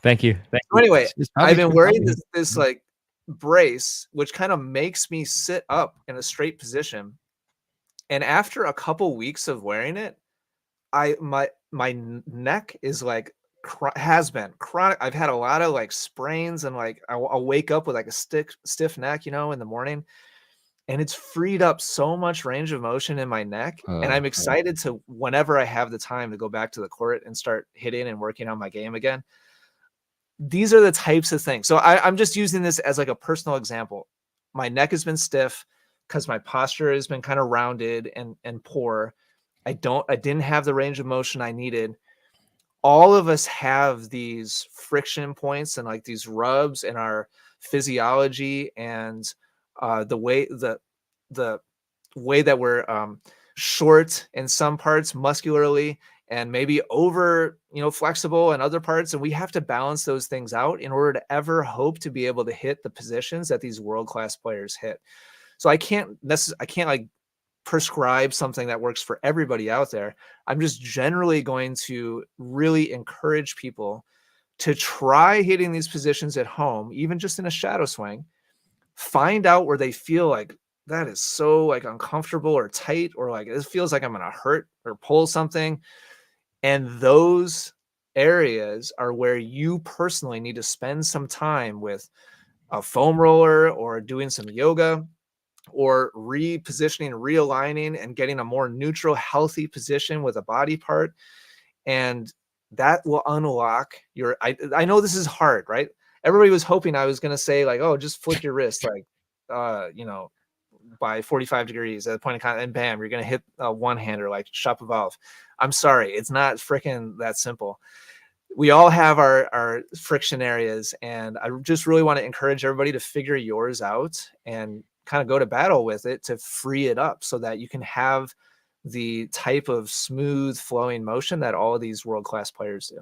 Thank you. So anyway, I've been wearing this like brace, which kind of makes me sit up in a straight position. And after a couple weeks of wearing it, my neck is like has been chronic. I've had a lot of like sprains, and like I'll wake up with like a stiff neck, you know, in the morning, and it's freed up so much range of motion in my neck. And I'm excited to, whenever I have the time, to go back to the court and start hitting and working on my game again. These are the types of things. So I'm just using this as like a personal example. My neck has been stiff because my posture has been kind of rounded and poor. I didn't have the range of motion I needed. All of us have these friction points and like these rubs in our physiology, and the way that we're short in some parts muscularly, and maybe over, you know, flexible in other parts. And we have to balance those things out in order to ever hope to be able to hit the positions that these world-class players hit. So I can't like prescribe something that works for everybody out there. I'm just generally going to really encourage people to try hitting these positions at home, even just in a shadow swing. Find out where they feel like that is so like uncomfortable or tight, or like it feels like I'm going to hurt or pull something. And those areas are where you personally need to spend some time with a foam roller, or doing some yoga, or repositioning, realigning, and getting a more neutral, healthy position with a body part. And that will unlock your, I know this is hard, right? Everybody was hoping I was going to say like, oh, just flip your wrist, like, you know, by 45 degrees at the point of contact, and bam, you're going to hit a one-hander like Shapovalov. I'm sorry, it's not freaking that simple. We all have our friction areas, and I just really want to encourage everybody to figure yours out and kind of go to battle with it to free it up, so that you can have the type of smooth flowing motion that all of these world-class players do.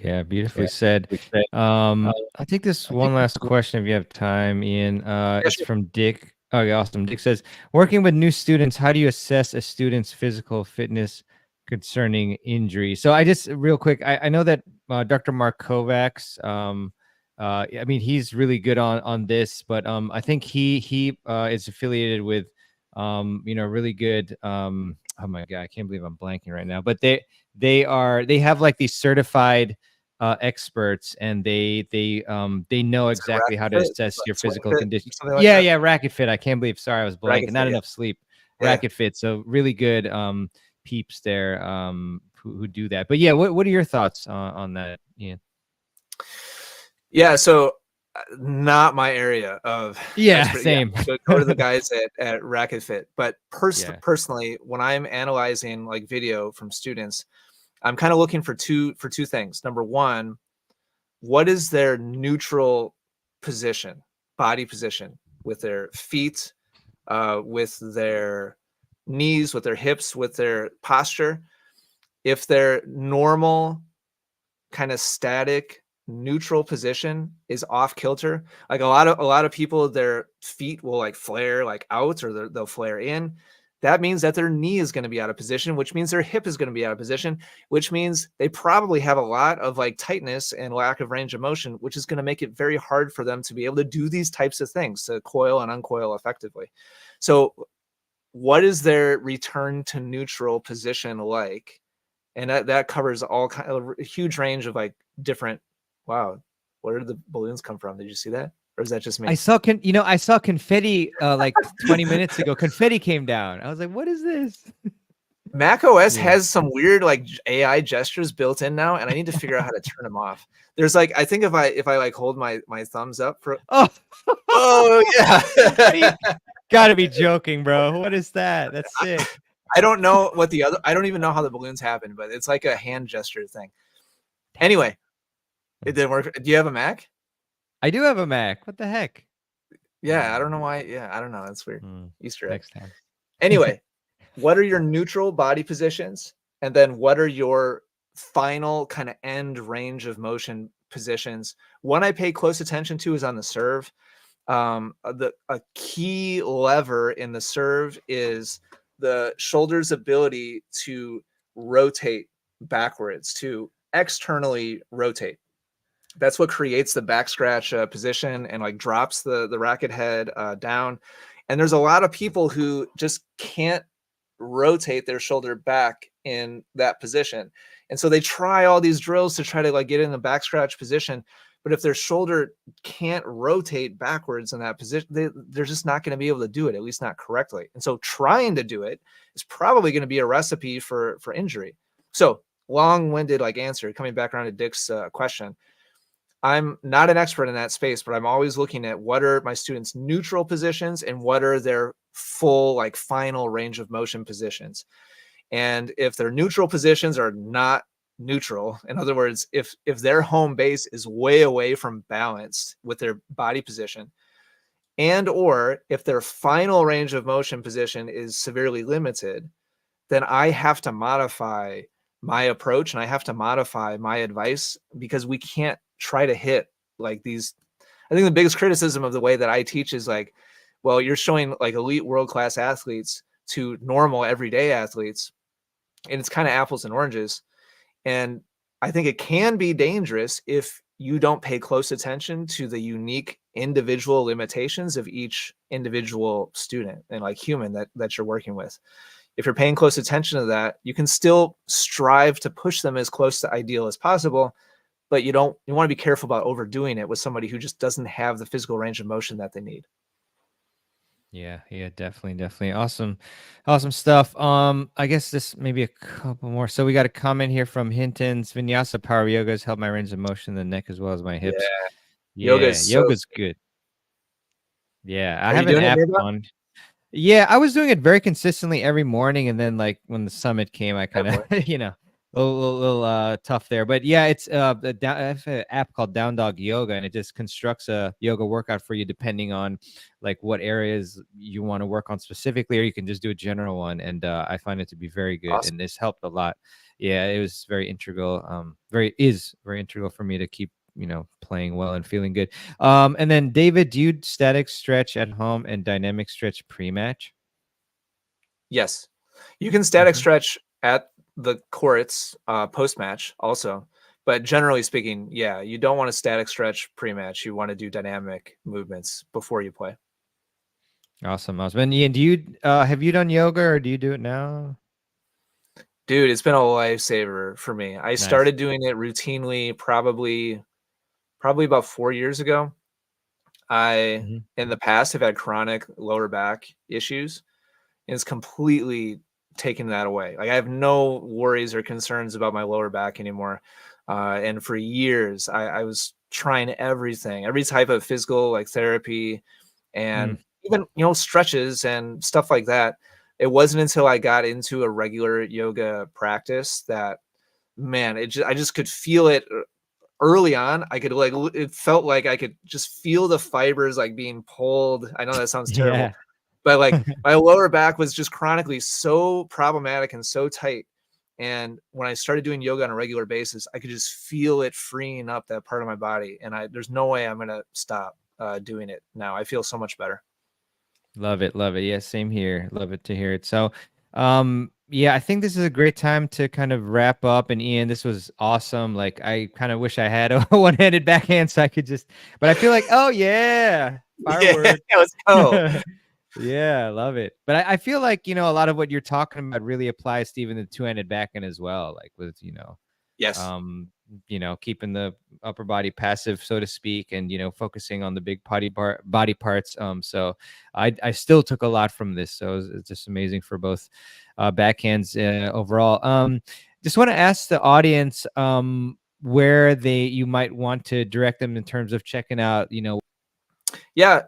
Yeah, beautifully said. I think this one last question, if you have time, Ian. It's from Dick. Oh, yeah, awesome. Dick says, working with new students, how do you assess a student's physical fitness concerning injury? So I just, real quick, I know that Dr. Mark Kovacs, I mean, he's really good on this, but I think he is affiliated with, you know, really good, oh my God, I can't believe I'm blanking right now, but they have like these certified experts, and they know exactly how to assess your physical condition. Like yeah, Racket Fit. I can't believe, sorry, I was blanking. Not enough sleep. Yeah. Racket Fit. So really good peeps there who do that. But yeah, what are your thoughts on that, Ian? Yeah, so not my area of same. So go to the guys at Racket Fit. But personally, when I'm analyzing like video from students, I'm kind of looking for two things. Number one, what is their neutral position, body position, with their feet, with their knees, with their hips, with their posture? If their normal kind of static neutral position is off kilter, like a lot of people, their feet will like flare like out, or they'll flare in. That means that their knee is going to be out of position, which means their hip is going to be out of position, which means they probably have a lot of like tightness and lack of range of motion, which is going to make it very hard for them to be able to do these types of things, to coil and uncoil effectively. So what is their return to neutral position like? And that covers all kind of a huge range of like different. Wow, where did the balloons come from? Did you see that? Or is that just me? I saw confetti like 20 minutes ago. Confetti came down. I was like, what is this? Mac OS Yeah. has some weird like AI gestures built in now, and I need to figure out how to turn them off. There's like, I think if I like hold my thumbs up for, Oh, oh yeah, gotta be joking, bro. What is that? That's sick. I don't know what I don't even know how the balloons happen, but it's like a hand gesture thing. Anyway, it didn't work. Do you have a Mac? I do have a Mac. What the heck? Yeah, I don't know why. Yeah, I don't know. That's weird. Easter egg. Next time. Anyway, what are your neutral body positions? And then what are your final kind of end range of motion positions? One I pay close attention to is on the serve. A key lever in the serve is the shoulder's ability to rotate backwards, to externally rotate. That's what creates the back scratch position and like drops the racket head down. And there's a lot of people who just can't rotate their shoulder back in that position. And so they try all these drills to try to like get in the back scratch position. But if their shoulder can't rotate backwards in that position, they're just not going to be able to do it, at least not correctly. And so trying to do it is probably going to be a recipe for injury. So long-winded like answer, coming back around to Dick's question. I'm not an expert in that space, but I'm always looking at what are my students' neutral positions and what are their full, like final range of motion positions. And if their neutral positions are not neutral, in other words, if their home base is way away from balanced with their body position, and or if their final range of motion position is severely limited, then I have to modify my approach and I have to modify my advice, because we can't try to hit like these. I think the biggest criticism of the way that I teach is like, well, you're showing like elite world-class athletes to normal everyday athletes, and it's kind of apples and oranges. And I think it can be dangerous if you don't pay close attention to the unique individual limitations of each individual student and like human that you're working with. If you're paying close attention to that, you can still strive to push them as close to ideal as possible, but you want to be careful about overdoing it with somebody who just doesn't have the physical range of motion that they need. Yeah, definitely. Awesome stuff. I guess this maybe a couple more. So we got a comment here from Hinton's. Vinyasa power yoga has helped my range of motion in the neck as well as my hips. Yeah. Yoga's good. Yeah, I have an app on. Yeah, I was doing it very consistently every morning, and then like when the summit came, I kind of a little tough there. But yeah, it's I have an app called Down Dog Yoga, and it just constructs a yoga workout for you depending on like what areas you want to work on specifically, or you can just do a general one. And I find it to be very good, and this helped a lot. Yeah, it was very integral. Very integral for me to keep playing well and feeling good. And then David, do you static stretch at home and dynamic stretch pre-match? Yes, you can static stretch at the courts post-match also, but generally speaking, yeah, you don't want to static stretch pre-match. You want to do dynamic movements before you play. Awesome. And Ian, do you have you done yoga, or do you do it now? Dude, it's been a lifesaver for me. I started doing it routinely probably about 4 years ago. I in the past have had chronic lower back issues, and it's completely taken that away. Like I have no worries or concerns about my lower back anymore. And for years, I was trying everything, every type of physical like therapy, and even stretches and stuff like that. It wasn't until I got into a regular yoga practice that, man, I just could feel it early on. I could it felt like I could just feel the fibers like being pulled. I know that sounds terrible. But like my lower back was just chronically so problematic and so tight. And when I started doing yoga on a regular basis, I could just feel it freeing up that part of my body. And there's no way I'm going to stop doing it now. I feel so much better. Love it. Yeah, same here. Love it to hear it. So, yeah, I think this is a great time to kind of wrap up. And Ian, this was awesome. Like, I kind of wish I had a one-handed backhand so I could but I feel like, oh yeah, fireworks. Yeah, let's go. Yeah, I love it. But I feel like, a lot of what you're talking about really applies to even the two-handed backhand as well. Like with, yes. keeping the upper body passive, so to speak, and focusing on the big body parts. So I still took a lot from this. So it's just amazing for both backhands overall. Just want to ask the audience where you might want to direct them in terms of checking out, Yeah,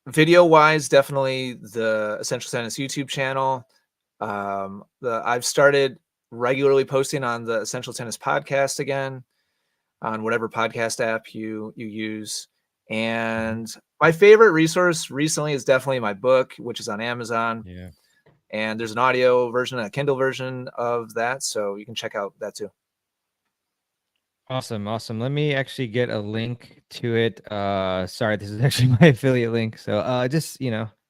video wise, definitely the Essential Tennis YouTube channel. I've started regularly posting on the Essential Tennis Podcast again, on whatever podcast app you use. And my favorite resource recently is definitely my book, which is on Amazon. Yeah. And there's an audio version and a Kindle version of that, so you can check out that too. Awesome. Let me actually get a link to it. Sorry, this is actually my affiliate link. So just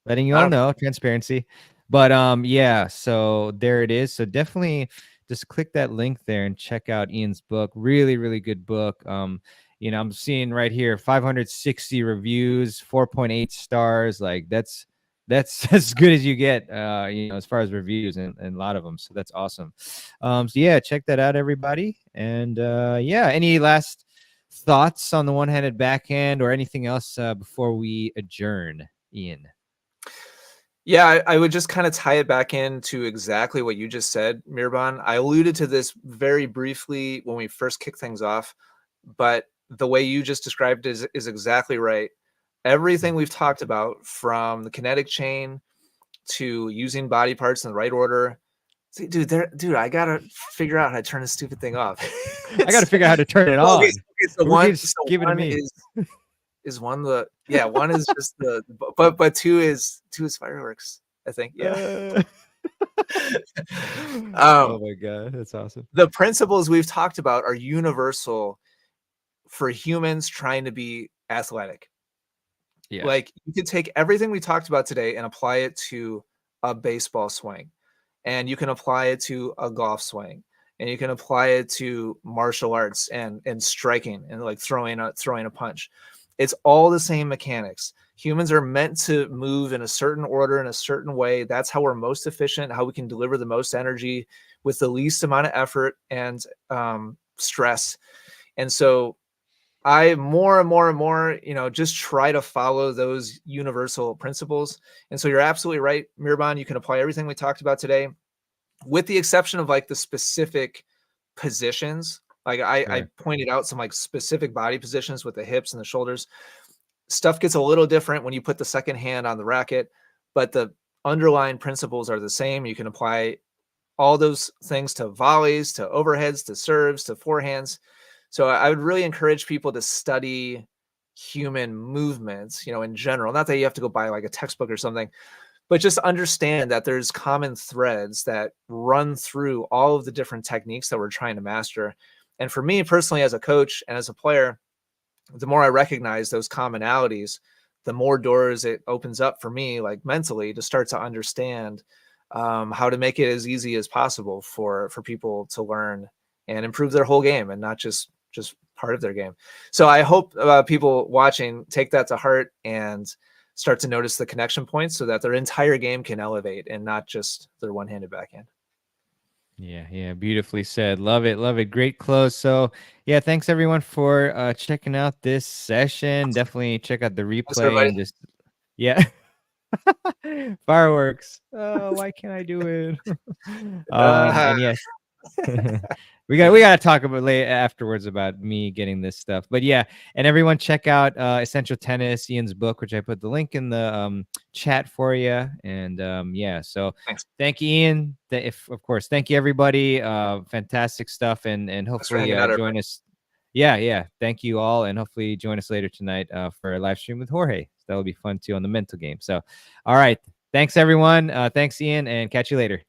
letting you all know, transparency. But yeah, so there it is. So definitely just click that link there and check out Ian's book. Really, really good book. I'm seeing right here 560 reviews, 4.8 stars. Like that's as good as you get, as far as reviews, and a lot of them. So that's awesome. So yeah, check that out, everybody. And yeah, any last thoughts on the one-handed backhand or anything else before we adjourn, Ian? Yeah, I would just kind of tie it back into exactly what you just said, Mirban. I alluded to this very briefly when we first kicked things off, but the way you just described is exactly right. Everything we've talked about, from the kinetic chain to using body parts in the right order. See, dude, I gotta figure out how to turn this stupid thing off. I gotta figure out how to turn it on. Okay, so one one is just but two is fireworks, I think. Yeah. Oh my god, that's awesome. The principles we've talked about are universal for humans trying to be athletic. Yeah. Like, you could take everything we talked about today and apply it to a baseball swing, and you can apply it to a golf swing, and you can apply it to martial arts and striking and like throwing a punch. It's all the same mechanics. Humans are meant to move in a certain order, in a certain way. That's how we're most efficient, how we can deliver the most energy with the least amount of effort and stress. And so I more and more, just try to follow those universal principles. And so you're absolutely right, Mirban. You can apply everything we talked about today, with the exception of like the specific positions. Like I pointed out some like specific body positions with the hips and the shoulders. Stuff gets a little different when you put the second hand on the racket, but the underlying principles are the same. You can apply all those things to volleys, to overheads, to serves, to forehands. So I would really encourage people to study human movements, in general. Not that you have to go buy like a textbook or something, but just understand that there's common threads that run through all of the different techniques that we're trying to master. And for me personally, as a coach and as a player, the more I recognize those commonalities, the more doors it opens up for me, like mentally, to start to understand how to make it as easy as possible for people to learn and improve their whole game, and not just part of their game. So I hope people watching take that to heart and start to notice the connection points so that their entire game can elevate and not just their one-handed backhand. Yeah, beautifully said. Love it. Great close. So yeah, thanks everyone for checking out this session. Definitely check out the replay and just fireworks. Oh, why can't I do it? And yes. we got to talk about later afterwards about me getting this stuff. But yeah, and everyone check out Essential Tennis, Ian's book, which I put the link in the chat for you. And yeah, so thanks. Thank you, Ian. Of course, thank you everybody. Fantastic stuff, and hopefully join us. Yeah. Thank you all, and hopefully join us later tonight for a live stream with Jorge. So that'll be fun too on the mental game. So, all right, thanks everyone. Thanks, Ian, and catch you later.